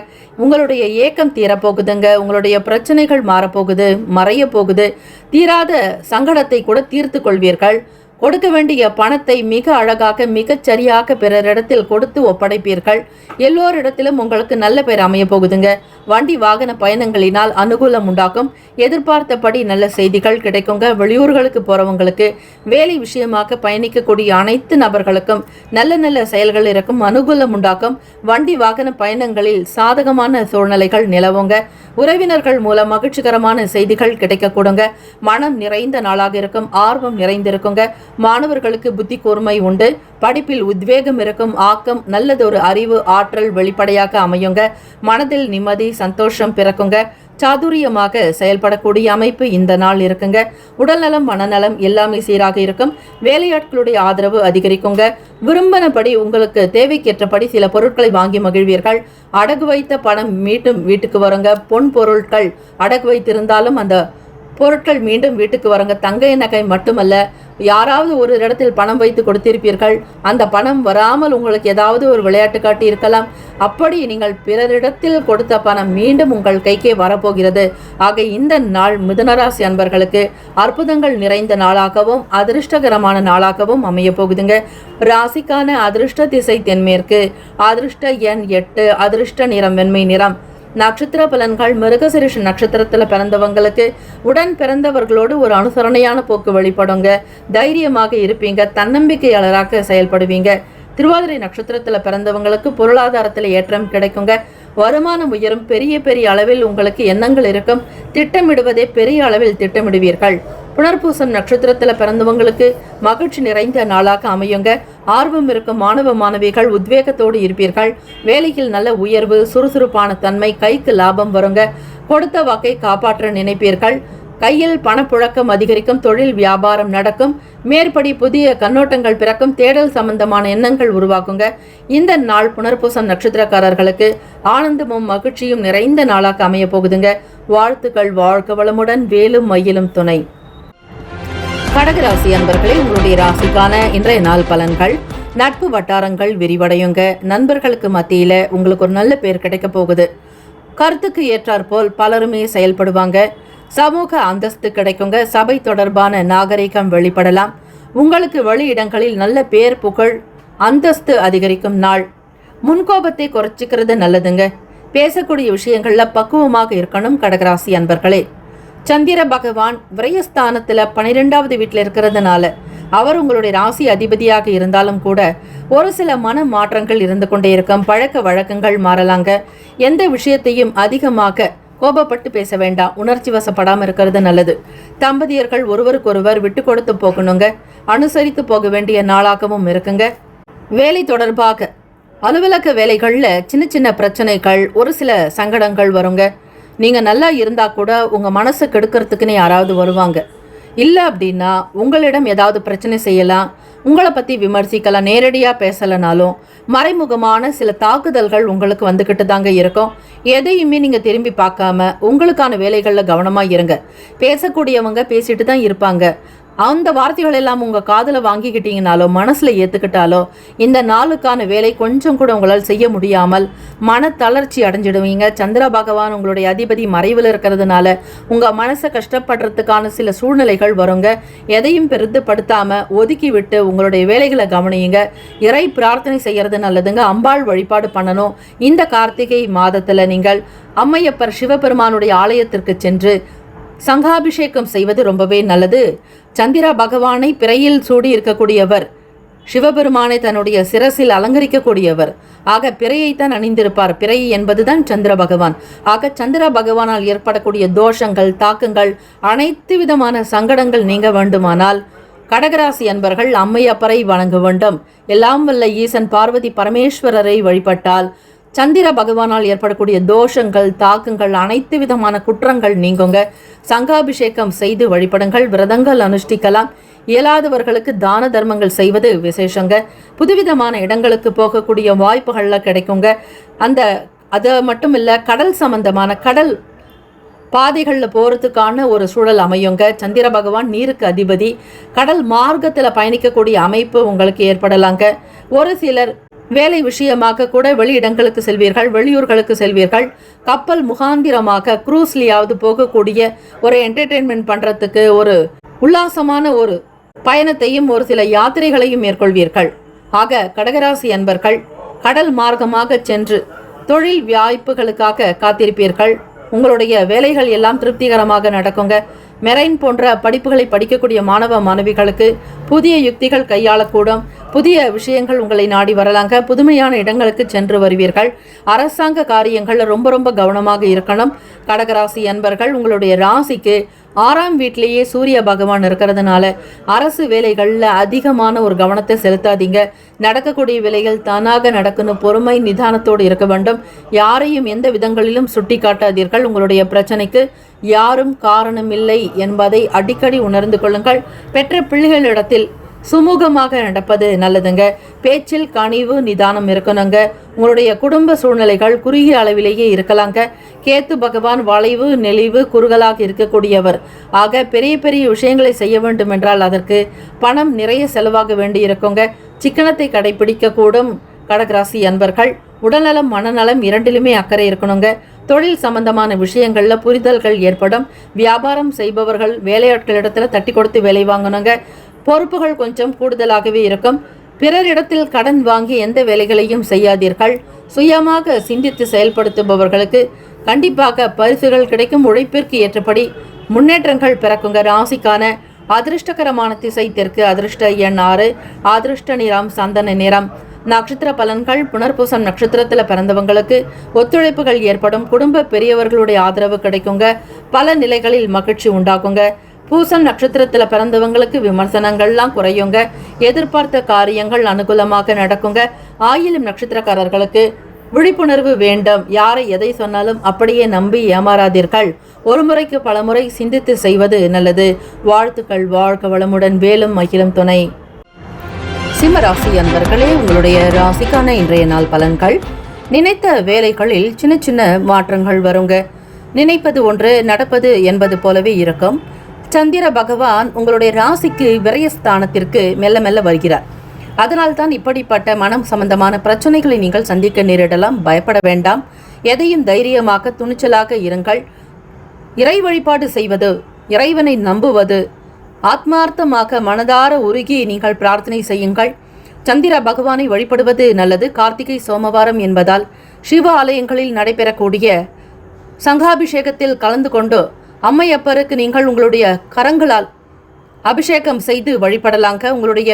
உங்களுடைய ஏக்கம் தீரப்போகுதுங்க. உங்களுடைய பிரச்சனைகள் மாறப்போகுது, மறைய போகுது. தீராத சங்கடத்தை கூட தீர்த்து கொள்வீர்கள். கொடுக்க வேண்டிய பணத்தை மிக அழகாக மிகச் சரியாக பிறரிடத்தில் கொடுத்து ஒப்படைப்பீர்கள். எல்லோரிடத்திலும் உங்களுக்கு நல்ல பேர் அமைய போகுதுங்க. வண்டி வாகன பயணங்களினால் அனுகூலம் உண்டாகும். எதிர்பார்த்தபடி நல்ல செய்திகள் கிடைக்குங்க. வெளியூர்களுக்கு போறவங்களுக்கு, வேலை விஷயமாக பயணிக்கக்கூடிய அனைத்து நபர்களுக்கும் நல்ல நல்ல செயல்கள் இருக்கும். அனுகூலம் உண்டாக்கும். வண்டி வாகன பயணங்களில் சாதகமான சூழ்நிலைகள் நிலவுங்க. உறவினர்கள் மூலம் மகிழ்ச்சிகரமான செய்திகள் கிடைக்கக்கூடுங்க. மனம் நிறைந்த நாளாக இருக்கும். ஆர்வம் நிறைந்திருக்குங்க. மாணவர்களுக்கு புத்தி கூர்மை உண்டு. படிப்பில் உத்வேகம் இருக்கும். ஆக்கம் நல்லதொரு அறிவு ஆற்றல் வெளிப்படையாக அமையுங்க. மனதில் நிம்மதி சந்தோஷம் பிறக்குங்க. சாதுரியமாக செயல்படக்கூடிய அமைப்பு இந்த நாள் இருக்குங்க. உடல்நலம் மனநலம் எல்லாமே சீராக இருக்கும். வேலையாட்களுடைய ஆதரவு அதிகரிக்குங்க. விரும்பினபடி உங்களுக்கு தேவைக்கேற்றபடி சில பொருட்களை வாங்கி மகிழ்வீர்கள். அடகு வைத்த பணம் மீட்டும் வீட்டுக்கு வருங்க. பொன் பொருட்கள் அடகு வைத்திருந்தாலும் அந்த பொருட்கள் மீண்டும் வீட்டுக்கு வரங்க. தங்க நகை மட்டுமல்ல, யாராவது ஒரு இடத்தில் பணம் வைத்து கொடுத்திருப்பீர்கள். அந்த பணம் வராமல் உங்களுக்கு ஏதாவது ஒரு விளையாட்டு காட்டி இருக்கலாம். அப்படி நீங்கள் பிறரிடத்தில் கொடுத்த பணம் மீண்டும் உங்கள் கைக்கே வரப்போகிறது. ஆக இந்த நாள் மிதுனராசி அன்பர்களுக்கு அற்புதங்கள் நிறைந்த நாளாகவும் அதிர்ஷ்டகரமான நாளாகவும் அமைய போகுதுங்க. ராசிக்கான அதிர்ஷ்ட திசை தென்மேற்கு, அதிர்ஷ்ட எண் 8, அதிர்ஷ்ட நிறம் வெண்மை நிறம். நட்சத்திர பலன்கள்: மிருகசீரிஷ நட்சத்திரத்துல பிறந்தவங்களுக்கு உடன் பிறந்தவர்களோடு ஒரு அனுசரணையான போக்கு வெளிப்படுங்க. தைரியமாக இருப்பீங்க, தன்னம்பிக்கையாளராக செயல்படுவீங்க. திருவாதிரை நட்சத்திரத்துல பிறந்தவங்களுக்கு பொருளாதாரத்துல ஏற்றம் கிடைக்குங்க. வருமானம் உயரும். பெரிய பெரிய அளவில் உங்களுக்கு எண்ணங்கள் இருக்கும். திட்டமிடுவதே பெரிய அளவில் திட்டமிடுவீர்கள். புனர்பூசம் நட்சத்திரத்துல பிறந்தவங்களுக்கு மகிழ்ச்சி நிறைந்த நாளாக அமையுங்க. ஆர்வம் இருக்கும் மாணவ மாணவிகள் உத்வேகத்தோடு இருப்பீர்கள். வேலையில் நல்ல உயர்வு, சுறுசுறுப்பான தன்மை, கைக்கு லாபம் வருங்க. கொடுத்த வாக்கை காப்பாற்ற நினைப்பீர்கள். கையில் பணப்புழக்கம் அதிகரிக்கும். தொழில் வியாபாரம் நடக்கும். மேற்படி புதிய கண்ணோட்டங்கள் பிறக்கும். தேடல் சம்பந்தமான எண்ணங்கள் உருவாக்குங்க. இந்த நாள் புனர்பூசம் நட்சத்திரக்காரர்களுக்கு ஆனந்தமும் மகிழ்ச்சியும் நிறைந்த நாளாக அமைய போகுதுங்க. வாழ்த்துக்கள். வாழ்க வளமுடன். வேலும் மயிலும் துணை. கடகராசி அன்பர்களே, உங்களுடைய ராசிக்கான இன்றைய நாள் பலன்கள். நட்பு வட்டாரங்கள் விரிவடையுங்க. நண்பர்களுக்கு மத்தியில உங்களுக்கு ஒரு நல்ல பேர் கிடைக்க போகுது. கருத்துக்கு ஏற்றாற்போல் பலருமே செயல்படுவாங்க. சமூக அந்தஸ்து கிடைக்குங்க. சபை தொடர்பான நாகரிகம் வெளிப்படலாம். உங்களுக்கு வெளியிடங்களில் நல்ல பேர், புகழ், அந்தஸ்து அதிகரிக்கும் நாள். முன்கோபத்தை குறைச்சிக்கிறது நல்லதுங்க. பேசக்கூடிய விஷயங்கள்ல பக்குவமாக இருக்கணும் கடகராசி அன்பர்களே. சந்திர பகவான் விரயஸ்தானத்துல 12வது வீட்டில் இருக்கிறதுனால அவர் உங்களுடைய ராசி அதிபதியாக இருந்தாலும் கூட ஒரு சில மன மாற்றங்கள் இருந்து கொண்டே இருக்கும். பழக்க வழக்கங்கள் மாறலாங்க. எந்த விஷயத்தையும் அதிகமாக கோபப்பட்டு பேச வேண்டாம். உணர்ச்சி வசப்படாமல் இருக்கிறது நல்லது. தம்பதியர்கள் ஒருவருக்கொருவர் விட்டு கொடுத்து போகணுங்க. அனுசரித்து போக வேண்டிய நாளாகவும் இருக்குங்க. வேலை தொடர்பாக அலுவலக வேலைகளில் சின்ன சின்ன பிரச்சனைகள், ஒரு சில சங்கடங்கள் வருங்க. நீங்கள் நல்லா இருந்தால் கூட உங்கள் மனசை கெடுக்கிறதுக்குன்னு யாராவது வருவாங்க. இல்லை அப்படின்னா உங்களிடம் ஏதாவது பிரச்சனை செய்யலாம், உங்களை பற்றி விமர்சிக்கலாம். நேரடியாக பேசலைனாலும் மறைமுகமான சில தாக்குதல்கள் உங்களுக்கு வந்துக்கிட்டு தாங்க இருக்கும். எதையுமே நீங்கள் திரும்பி பார்க்காம உங்களுக்கான வேலைகளில் கவனமாக இருங்க. பேசக்கூடியவங்க பேசிட்டு தான் இருப்பாங்க. அந்த வார்த்தைகள் எல்லாம் உங்கள் காதில் வாங்கிக்கிட்டீங்கனாலோ மனசில் ஏற்றுக்கிட்டாலோ இந்த நாளுக்கான வேலை கொஞ்சம் கூட உங்களால் செய்ய முடியாமல் மன தளர்ச்சி அடைஞ்சிடுவீங்க. சந்திர பகவான் உங்களுடைய அதிபதி மறைவில் இருக்கிறதுனால உங்கள் மனசை கஷ்டப்படுறதுக்கான சில சூழ்நிலைகள் வருங்க. எதையும் பெருதுப்படுத்தாமல் ஒதுக்கி விட்டு உங்களுடைய வேலைகளை கவனியுங்க. இறை பிரார்த்தனை செய்கிறது நல்லதுங்க. அம்பாள் வழிபாடு பண்ணணும். இந்த கார்த்திகை மாதத்தில் நீங்கள் அம்மையப்பர் சிவபெருமானுடைய ஆலயத்திற்கு சென்று சங்காபிஷேகம் செய்வது ரொம்பவே நல்லது. சந்திர பகவானை பிறையில் சூடி இருக்கக்கூடியவர், சிவபெருமானை தன்னுடைய சிரசில் அலங்கரிக்கக்கூடியவர். ஆக பிறையைத்தான் அணிந்திருப்பார். பிறை என்பதுதான் சந்திர பகவான். ஆக சந்திர பகவானால் ஏற்படக்கூடிய தோஷங்கள், தாக்கங்கள், அனைத்து விதமான சங்கடங்கள் நீங்க வேண்டுமானால் கடகராசி அன்பர்கள் அம்மையப்பரை வணங்க வேண்டும். எல்லாம் வல்ல ஈசன் பார்வதி பரமேஸ்வரரை வழிபட்டால் சந்திர பகவானால் ஏற்படக்கூடிய தோஷங்கள், தாக்கங்கள், அனைத்து விதமான குற்றங்கள் நீங்குங்க. சங்காபிஷேகம் செய்து வழிபடுங்கள். விரதங்கள் அனுஷ்டிக்கலாம். இயலாதவர்களுக்கு தான தர்மங்கள் செய்வது விசேஷங்க. புதுவிதமான இடங்களுக்கு போகக்கூடிய வாய்ப்புகள்ல கிடைக்குங்க. அது மட்டும் இல்லை, கடல் சம்பந்தமான கடல் பாதைகளில் போகிறதுக்கான ஒரு சூழல் அமையுங்க. சந்திர பகவான் நீருக்கு அதிபதி. கடல் மார்க்கத்தில் பயணிக்கக்கூடிய அமைப்பு உங்களுக்கு ஏற்படலாங்க. ஒரு சிலர் வேலை விஷயமாக கூட வெளியிடங்களுக்கு செல்வீர்கள், வெளியூர்களுக்கு செல்வீர்கள். கப்பல் முகாந்திரமாக குரூஸ்லியாவது போகக்கூடிய ஒரு என்டர்டெயின்மெண்ட் பண்ணுறதுக்கு ஒரு உல்லாசமான ஒரு பயணத்தையும் ஒரு சில யாத்திரைகளையும் மேற்கொள்வீர்கள். ஆக கடகராசி அன்பர்கள் கடல் மார்க்கமாக சென்று தொழில் வாய்ப்புகளுக்காக காத்திருப்பீர்கள். உங்களுடைய வேலைகள் எல்லாம் திருப்திகரமாக நடக்குங்க. மெரைன் போன்ற படிப்புகளை படிக்கக்கூடிய மாணவ மாணவிகளுக்கு புதிய யுக்திகள் கையாளக்கூடும். புதிய விஷயங்கள் உங்களை நாடி வரலாங்க. புதுமையான இடங்களுக்கு சென்று வருவீர்கள். அரசாங்க காரியங்கள் ரொம்ப ரொம்ப கவனமாக இருக்கணும். கடகராசி அன்பர்கள் உங்களுடைய ராசிக்கு 6ஆம் வீட்டிலேயே சூரிய பகவான் இருக்கிறதுனால அரசு வேலைகளில் அதிகமான ஒரு கவனத்தை செலுத்தாதீங்க. நடக்கக்கூடிய வேலைகள் தானாக நடக்கணும். பொறுமை நிதானத்தோடு இருக்க வேண்டும். யாரையும் எந்த விதங்களிலும் சுட்டி காட்டாதீர்கள். உங்களுடைய பிரச்சனைக்கு யாரும் காரணமில்லை என்பதை அடிக்கடி உணர்ந்து கொள்ளுங்கள். பெற்ற பிள்ளைகளிடத்தில் சுமூகமாக நடப்பது நல்லதுங்க. பேச்சில் கனிவு நிதானம் இருக்கணுங்க. உங்களுடைய குடும்ப சூழ்நிலைகள் குறுகிய அளவிலேயே இருக்கலாங்க. கேத்து பகவான் வளைவு நெளிவு குறுகலாக இருக்கக்கூடியவர். ஆக பெரிய பெரிய விஷயங்களை செய்ய வேண்டும் என்றால் அதற்கு பணம் நிறைய செலவாக வேண்டி இருக்குங்க. சிக்கனத்தை கடைபிடிக்க கூடும் கடகராசி அன்பர்கள். உடல்நலம் மனநலம் இரண்டிலுமே அக்கறை இருக்கணுங்க. தொழில் சம்பந்தமான விஷயங்கள்ல புரிதல்கள் ஏற்படும். வியாபாரம் செய்பவர்கள் வேலையாட்களிடத்துல தட்டி கொடுத்து வேலை வாங்கணுங்க. பொறுப்புகள் கொஞ்சம் கூடுதலாகவே இருக்கும். பிறரிடத்தில் கடன் வாங்கி எந்த வேலைகளையும் செய்யாதீர்கள். சுயமாக சிந்தித்து செயல்படுத்துபவர்களுக்கு கண்டிப்பாக பரிசுகள் கிடைக்கும். உழைப்பிற்கு ஏற்றபடி முன்னேற்றங்கள் பிறக்குங்க. ராசிக்கான அதிர்ஷ்டகரமான திசை தெற்கு. அதிர்ஷ்ட எண் 6. அதிர்ஷ்ட நிறம் சந்தன நிறம். நட்சத்திர பலன்கள். புனர்பூசம் நட்சத்திரத்தில் பிறந்தவங்களுக்கு ஒத்துழைப்புகள் ஏற்படும். குடும்ப பெரியவர்களுடைய ஆதரவு கிடைக்குங்க. பல நிலைகளில் மகிழ்ச்சி உண்டாகுங்க. பூசம் நட்சத்திரத்தில் பிறந்தவங்களுக்கு விமர்சனங்கள்லாம் குறையுங்க. எதிர்பார்த்த காரியங்கள் அனுகூலமாக நடக்குங்க. ஆயிலும் நட்சத்திரக்காரர்களுக்கு விழிப்புணர்வு வேண்டும். யாரை எதை சொன்னாலும் அப்படியே நம்பி ஏமாறாதீர்கள். ஒரு முறைக்கு பல முறை சிந்தித்து செய்வது நல்லது. வாழ்த்துக்கள். வாழ்க வளமுடன். வேலும் மகிழும் துணை. சிம்ம ராசி அன்பர்களே, உங்களுடைய ராசிக்கான இன்றைய நாள் பலன்கள். நினைத்த வேலைகளில் சின்ன சின்ன மாற்றங்கள் வருங்க. நினைப்பது ஒன்று நடப்பது என்பது போலவே இருக்கும். சந்திர பகவான் உங்களுடைய ராசிக்கு விரயஸ்தானத்திற்கு மெல்ல மெல்ல வருகிறார். அதனால் தான் இப்படிப்பட்ட மனம் சம்பந்தமான பிரச்சனைகளை நீங்கள் சந்திக்க நேரிடலாம். பயப்பட வேண்டாம். எதையும் தைரியமாக துணிச்சலாக இருங்கள். இறை வழிபாடு செய்வது, இறைவனை நம்புவது, ஆத்மார்த்தமாக மனதார உருகி நீங்கள் பிரார்த்தனை செய்யுங்கள். சந்திர பகவானை வழிபடுவது நல்லது. கார்த்திகை சோமவாரம் என்பதால் சிவ ஆலயங்களில் நடைபெறக்கூடிய சங்காபிஷேகத்தில் கலந்து கொண்டு அம்மையப்பருக்கு நீங்கள் உங்களுடைய கரங்களால் அபிஷேகம் செய்து வழிபடலாங்க. உங்களுடைய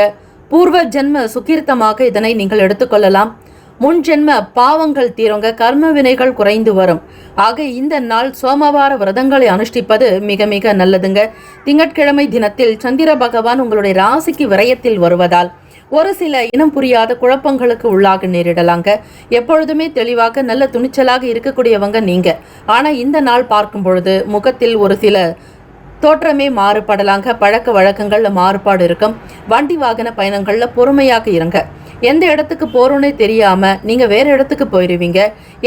பூர்வ ஜென்ம சுகீர்த்தமாக இதனை நீங்கள் எடுத்துக்கொள்ளலாம். முன் ஜென்ம பாவங்கள் தீருங்க. கர்ம வினைகள் குறைந்து வரும். ஆக இந்த நாள் சோமவார விரதங்களை அனுஷ்டிப்பது மிக மிக நல்லதுங்க. திங்கட்கிழமை தினத்தில் சந்திர பகவான் உங்களுடைய ராசிக்கு விரயத்தில் வருவதால் ஒரு சில இனம் புரியாத குழப்பங்களுக்கு உள்ளாக நேரிடலாங்க. எப்பொழுதுமே தெளிவாக நல்ல துணிச்சலாக இருக்கக்கூடியவங்க நீங்க. ஆனா இந்த நாள் பார்க்கும் பொழுது முகத்தில் ஒரு சில தோற்றமே மாறுபடலாங்க. பழக்க வழக்கங்கள்ல மாறுபாடு இருக்கும். வண்டி வாகன பயணங்கள்ல பொறுமையாக இருங்க. எந்த இடத்துக்கு போகிறோன்னே தெரியாமல் நீங்கள் வேறு இடத்துக்கு போயிடுவீங்க.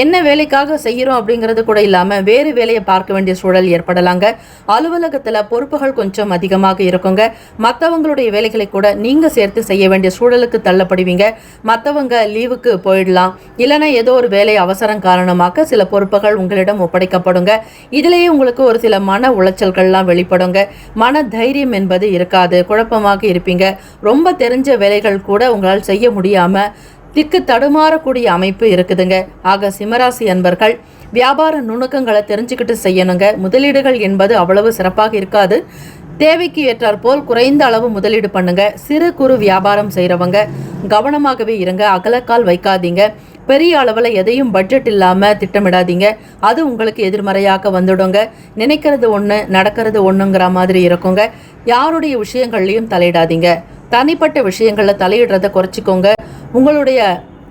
என்ன வேலைக்காக செய்கிறோம் அப்படிங்கிறது கூட இல்லாமல் வேறு வேலையை பார்க்க வேண்டிய சூழல் ஏற்படலாங்க. அலுவலகத்தில் பொறுப்புகள் கொஞ்சம் அதிகமாக இருக்குங்க. மற்றவங்களுடைய வேலைகளை கூட நீங்கள் சேர்த்து செய்ய வேண்டிய சூழலுக்கு தள்ளப்படுவீங்க. மற்றவங்க லீவுக்கு போயிடலாம். இல்லைன்னா ஏதோ ஒரு வேலை அவசரம் காரணமாக சில பொறுப்புகள் உங்களிடம் ஒப்படைக்கப்படுங்க. இதிலேயே உங்களுக்கு ஒரு சில மன உளைச்சல்கள்லாம் வெளிப்படுங்க. மன தைரியம் என்பது இருக்காது. குழப்பமாக இருப்பீங்க. ரொம்ப தெரிஞ்ச வேலைகள் கூட உங்களால் செய்ய முடியாம திக்கு தடுமாறக்கூடிய அமைப்பு இருக்குதுங்க. ஆக சிம்மராசி அன்பர்கள் வியாபார நுணுக்கங்களை தெரிஞ்சுக்கிட்டு செய்யணுங்க. முதலீடுகள் என்பது அவ்வளவு சிறப்பாக இருக்காது. தேவைக்கு ஏற்றாற் போல் குறைந்த அளவு முதலீடு பண்ணுங்க. சிறு குறு வியாபாரம் செய்கிறவங்க கவனமாகவே இருங்க. அகலக்கால் வைக்காதீங்க. பெரிய அளவில் எதையும் பட்ஜெட் இல்லாமல் திட்டமிடாதீங்க. அது உங்களுக்கு எதிர்மறையாக வந்துடுங்க. நினைக்கிறது ஒன்று நடக்கிறது ஒன்றுங்கிற மாதிரி இருக்குங்க. யாருடைய விஷயங்கள்லையும் தலையிடாதீங்க. தனிப்பட்ட விஷயங்களில் தலையிடுறதை குறைச்சிக்கோங்க. உங்களுடைய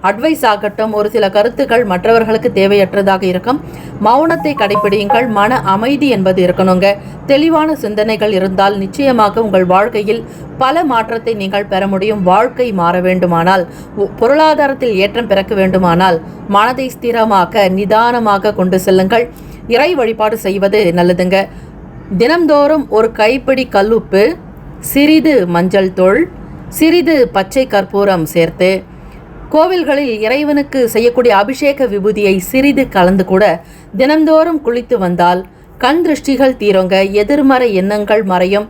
அட்வைஸ் ஆகட்டும், ஒரு சில கருத்துக்கள் மற்றவர்களுக்கு தேவையற்றதாக இருக்கும். மௌனத்தை கடைபிடியுங்கள். மன அமைதி என்பது இருக்கணுங்க. தெளிவான சிந்தனைகள் இருந்தால் நிச்சயமாக உங்கள் வாழ்க்கையில் பல மாற்றத்தை நீங்கள் பெற முடியும். வாழ்க்கை மாற வேண்டுமானால், பொருளாதாரத்தில் ஏற்றம் பிறக்க வேண்டுமானால் மனதை ஸ்திரமாக நிதானமாக கொண்டு செல்லுங்கள். இறை வழிபாடு செய்வது நல்லதுங்க. தினம்தோறும் ஒரு கைப்பிடி கல்லுப்பு, சிறிது மஞ்சள் தூள், சிறிது பச்சை கற்பூரம் சேர்த்து கோவில்களில் இறைவனுக்கு செய்யக்கூடிய அபிஷேக விபூதியை சிறிது கலந்து கூட தினந்தோறும் குளித்து வந்தால் கண் திருஷ்டிகள் தீருங்க. எதிர்மறை எண்ணங்கள் மறையும்.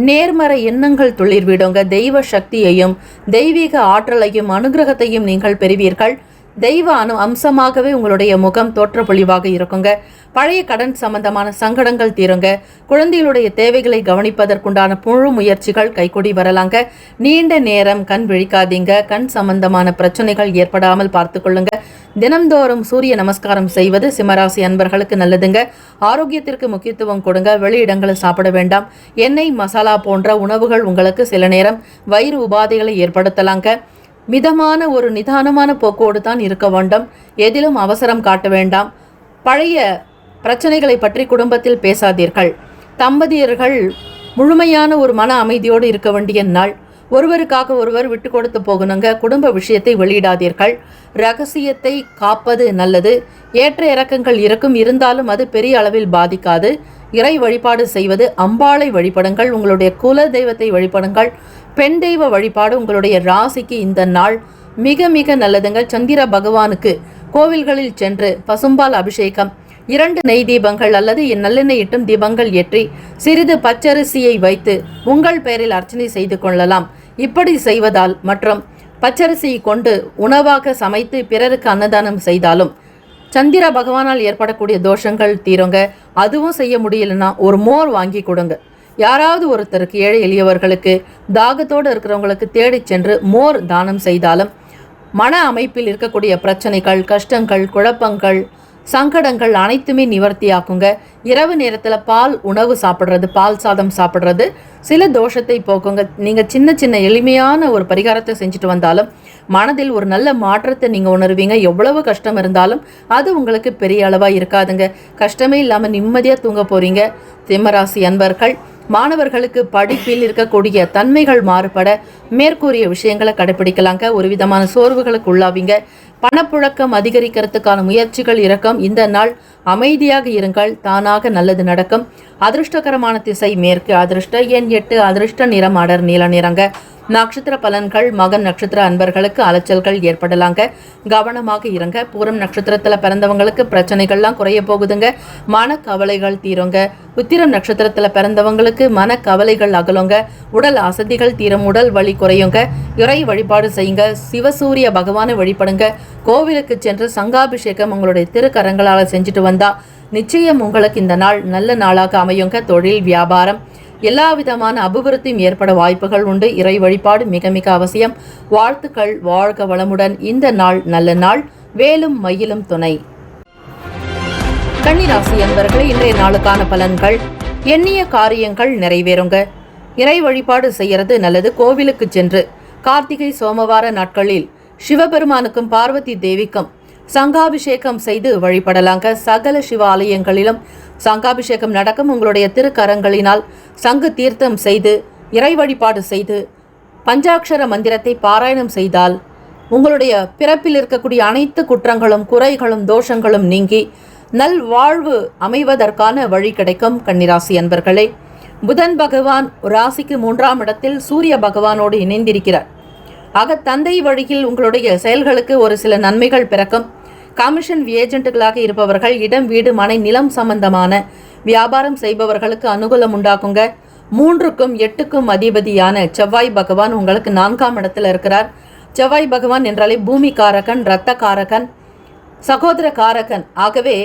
நேர்மறை எண்ணங்கள் துளிர்விடுங்க. தெய்வ சக்தியையும் தெய்வீக ஆற்றலையும் அனுகிரகத்தையும் நீங்கள் பெறுவீர்கள். தெய்வ அம்சமாகவே உங்களுடைய முகம் தோற்றப்பொழிவாக இருக்குங்க. பழைய கடன் சம்பந்தமான சங்கடங்கள் தீருங்க. குழந்தைகளுடைய தேவைகளை கவனிப்பதற்குண்டான முழு முயற்சிகள் கைகூடி வரலாங்க. நீண்ட நேரம் கண் விழிக்காதீங்க. கண் சம்பந்தமான பிரச்சனைகள் ஏற்படாமல் பார்த்து கொள்ளுங்க. தினம்தோறும் சூரிய நமஸ்காரம் செய்வது சிம்மராசி அன்பர்களுக்கு நல்லதுங்க. ஆரோக்கியத்திற்கு முக்கியத்துவம் கொடுங்க. வெளியிடங்களை சாப்பிட வேண்டாம். எண்ணெய் மசாலா போன்ற உணவுகள் உங்களுக்கு சில நேரம் வயிறு உபாதைகளை ஏற்படுத்தலாங்க. மிதமான ஒரு நிதானமான போக்கோடு தான் இருக்க வேண்டும். எதிலும் அவசரம் காட்ட வேண்டாம். பழைய பிரச்சனைகளை பற்றி குடும்பத்தில் பேசாதீர்கள். தம்பதியர்கள் முழுமையான ஒரு மன அமைதியோடு இருக்க வேண்டிய நாள். ஒருவருக்காக ஒருவர் விட்டு கொடுத்து போகணுங்க. குடும்ப விஷயத்தை வெளியிடாதீர்கள். ரகசியத்தை காப்பது நல்லது. ஏற்ற இறக்கங்கள் இருக்கும், இருந்தாலும் அது பெரிய அளவில் பாதிக்காது. இறை வழிபாடு செய்வது, அம்பாளை வழிபடுங்கள். உங்களுடைய குல தெய்வத்தை வழிபடுங்கள். பெண் தெய்வ வழிபாடு உங்களுடைய ராசிக்கு இந்த நாள் மிக மிக நல்லதுங்க. சந்திர பகவானுக்கு கோவில்களில் சென்று பசும்பால் அபிஷேகம், 2 நெய் தீபங்கள் அல்லது நல்லெண்ணெய் இட்டும் தீபங்கள் ஏற்றி சிறிது பச்சரிசியை வைத்து உங்கள் பெயரில் அர்ச்சனை செய்து கொள்ளலாம். இப்படி செய்வதால் மற்றும் பச்சரிசியை கொண்டு உணவாக சமைத்து பிறருக்கு அன்னதானம் செய்தாலும் சந்திர பகவானால் ஏற்படக்கூடிய தோஷங்கள் தீருங்க. அதுவும் செய்ய முடியலன்னா ஒரு மோர் வாங்கி கொடுங்க. யாராவது ஒருத்தருக்கு, ஏழை எளியவர்களுக்கு, தாகத்தோடு இருக்கிறவங்களுக்கு தேடி சென்று மோர் தானம் செய்தாலும் மன அமைப்பில் இருக்கக்கூடிய பிரச்சனைகள், கஷ்டங்கள், குழப்பங்கள், சங்கடங்கள் அனைத்துமே நிவர்த்தியாக்குங்க. இரவு நேரத்தில் பால் உணவு சாப்பிட்றது, பால் சாதம் சாப்பிட்றது சில தோஷத்தை போக்குங்க. நீங்கள் சின்ன சின்ன எளிமையான ஒரு பரிகாரத்தை செஞ்சுட்டு வந்தாலும் மனதில் ஒரு நல்ல மாற்றத்தை நீங்கள் உணர்வீங்க. எவ்வளவு கஷ்டம் இருந்தாலும் அது உங்களுக்கு பெரிய அளவாக இருக்காதுங்க. கஷ்டமே இல்லாமல் நிம்மதியாக தூங்க போகிறீங்க. சிம்மராசி அன்பர்கள், மாணவர்களுக்கு படிப்பில் இருக்கக்கூடிய தன்மைகள் மாறுபட மேற்கூறிய விஷயங்களை கடைபிடிக்கலாங்க. ஒரு விதமான சோர்வுகளுக்கு உள்ளாவீங்க. பணப்புழக்கம் அதிகரிக்கிறதுக்கான முயற்சிகள் இருக்கும். இந்த நாள் அமைதியாக இருங்கள், தானாக நல்லது நடக்கும். அதிர்ஷ்டகரமான திசை மேற்கு. அதிர்ஷ்ட எண் 8. அதிர்ஷ்ட நிறம் அடர் நீல நிறங்க. நட்சத்திர பலன்கள். மகன் நட்சத்திர அன்பர்களுக்கு அலைச்சல்கள் ஏற்படலாங்க. கவனமாக இருங்க. பூரம் நட்சத்திரத்தில் பிறந்தவங்களுக்கு பிரச்சனைகள்லாம் குறைய போகுதுங்க. மனக்கவலைகள் தீருங்க. உத்திரம் நட்சத்திரத்தில் பிறந்தவங்களுக்கு மனக்கவலைகள் அகலுங்க. உடல் அசதிகள் தீரும். உடல் வலி குறையுங்க. இறை வழிபாடு செய்யுங்க. சிவசூரிய பகவானை வழிபடுங்க. கோவிலுக்கு சென்று சங்காபிஷேகம் உங்களுடைய திருக்கரங்களால் செஞ்சுட்டு வந்தா நிச்சயம் உங்களுக்கு இந்த நாள் நல்ல நாளாக அமையுங்க. தொழில், வியாபாரம் எல்லா விதமான அபிவிருத்தியும் ஏற்பட வாய்ப்புகள் உண்டு. இறை வழிபாடு மிக மிக அவசியம். வாழ்த்துக்கள். வாழ்க வளமுடன். இந்த நாள் நல்ல நாள். வேலும் மயிலும் துணை. கன்னிராசி என்பவர்களே, இன்றைய நாளுக்கான பலன்கள். எண்ணிய காரியங்கள் நிறைவேறுங்க. இறை வழிபாடு செய்யறது நல்லது. கோவிலுக்கு சென்று கார்த்திகை சோமவார நாட்களில் சிவபெருமானுக்கும் பார்வதி தேவிக்கும் சங்காபிஷேகம் செய்து வழிபடலாங்க. சகல சிவ ஆலயங்களிலும் சங்காபிஷேகம் நடக்கும். உங்களுடைய திருக்கரங்களினால் சங்கு தீர்த்தம் செய்து இறை வழிபாடு செய்து பஞ்சாட்சர மந்திரத்தை பாராயணம் செய்தால் உங்களுடைய பிறப்பில் இருக்கக்கூடிய அனைத்து குற்றங்களும், குறைகளும், தோஷங்களும் நீங்கி நல் வாழ்வு அமைவதற்கான வழி கிடைக்கும். கன்னிராசி அன்பர்களே, புதன் பகவான் ராசிக்கு 3ஆம் இடத்தில் சூரிய பகவானோடு இணைந்திருக்கிறார். ஆக தந்தை வழியில் உங்களுடைய செயல்களுக்கு ஒரு சில நன்மைகள் பிறக்கும். கமிஷன் ஏஜென்ட்டுகளாக இருப்பவர்கள், இடம், வீடு, மனை, நிலம் சம்பந்தமான வியாபாரம் செய்பவர்களுக்கு அனுகூலம் உண்டாக்குங்க. 3க்கும் 8க்கும் அதிபதியான செவ்வாய் பகவான் உங்களுக்கு 4ஆம் இடத்துல இருக்கிறார். செவ்வாய் பகவான் என்றாலே பூமி காரகன், இரத்த காரகன், சகோதர காரகன். ஆகவே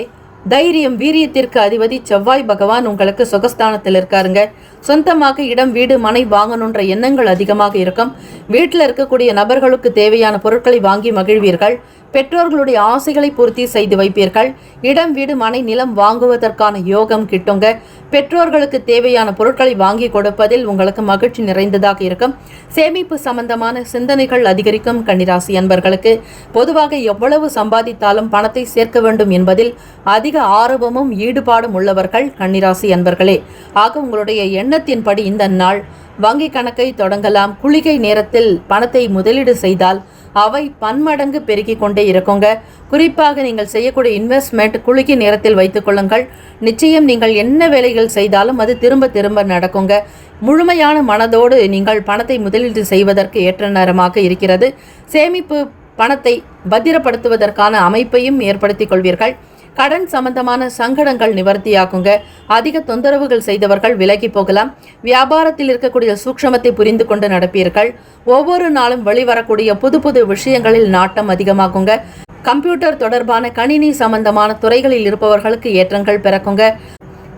தைரியம், வீரியத்திற்கு அதிபதி செவ்வாய் பகவான் உங்களுக்கு சுகஸ்தானத்தில் இருக்காருங்க. சொந்தமாக இடம், வீடு, மனை வாங்கணுன்ற எண்ணங்கள் அதிகமாக இருக்கும். வீட்டில் இருக்கக்கூடிய நபர்களுக்கு தேவையான பொருட்களை வாங்கி மகிழ்வீர்கள். பெற்றோர்களுடைய ஆசைகளை பூர்த்தி செய்து வைப்பீர்கள். இடம், வீடு, மனை, நிலம் வாங்குவதற்கான யோகம் கிட்டுங்க. பெற்றோர்களுக்கு தேவையான பொருட்களை வாங்கி கொடுப்பதில் உங்களுக்கு மகிழ்ச்சி நிறைந்ததாக இருக்கும். சேமிப்பு சம்பந்தமான சிந்தனைகள் அதிகரிக்கும். கன்னிராசி அன்பர்களுக்கு பொதுவாக எவ்வளவு சம்பாதித்தாலும் பணத்தை சேர்க்க வேண்டும் என்பதில் அதிக ஆர்வமும் ஈடுபாடும் உள்ளவர்கள் கன்னிராசி அன்பர்களே. ஆக உங்களுடைய எண்ணத்தின்படி இந்த நாள் வங்கி கணக்கை தொடங்கலாம். குளிகை நேரத்தில் பணத்தை முதலீடு செய்தால் அவை பன்மடங்கு பெருகிக் கொண்டே இருக்குங்க. குறிப்பாக நீங்கள் செய்யக்கூடிய இன்வெஸ்ட்மெண்ட் குளிகை நேரத்தில் வைத்துக் கொள்ளுங்கள். நிச்சயம் நீங்கள் என்ன வேலைகள் செய்தாலும் அது திரும்ப திரும்ப நடக்குங்க. முழுமையான மனதோடு நீங்கள் பணத்தை முதலீடு செய்வதற்கு ஏற்ற நேரமாக இருக்கிறது. சேமிப்பு பணத்தை பத்திரப்படுத்துவதற்கான அமைப்பையும் ஏற்படுத்திக் கொள்வீர்கள். கடன் சம்பந்தமான சங்கடங்கள் நிவர்த்தியாகுங்க. அதிக தொந்தரவுகள் செய்தவர்கள் விலகி போகலாம். வியாபாரத்தில் இருக்கக்கூடிய சூக்ஷமத்தை புரிந்து கொண்டு நடப்பீர்கள். ஒவ்வொரு நாளும் வெளிவரக்கூடிய புது புது விஷயங்களில் நாட்டம் அதிகமாகுங்க. கம்ப்யூட்டர் தொடர்பான கணினி சம்பந்தமான துறைகளில் இருப்பவர்களுக்கு ஏற்றங்கள் பிறக்குங்க.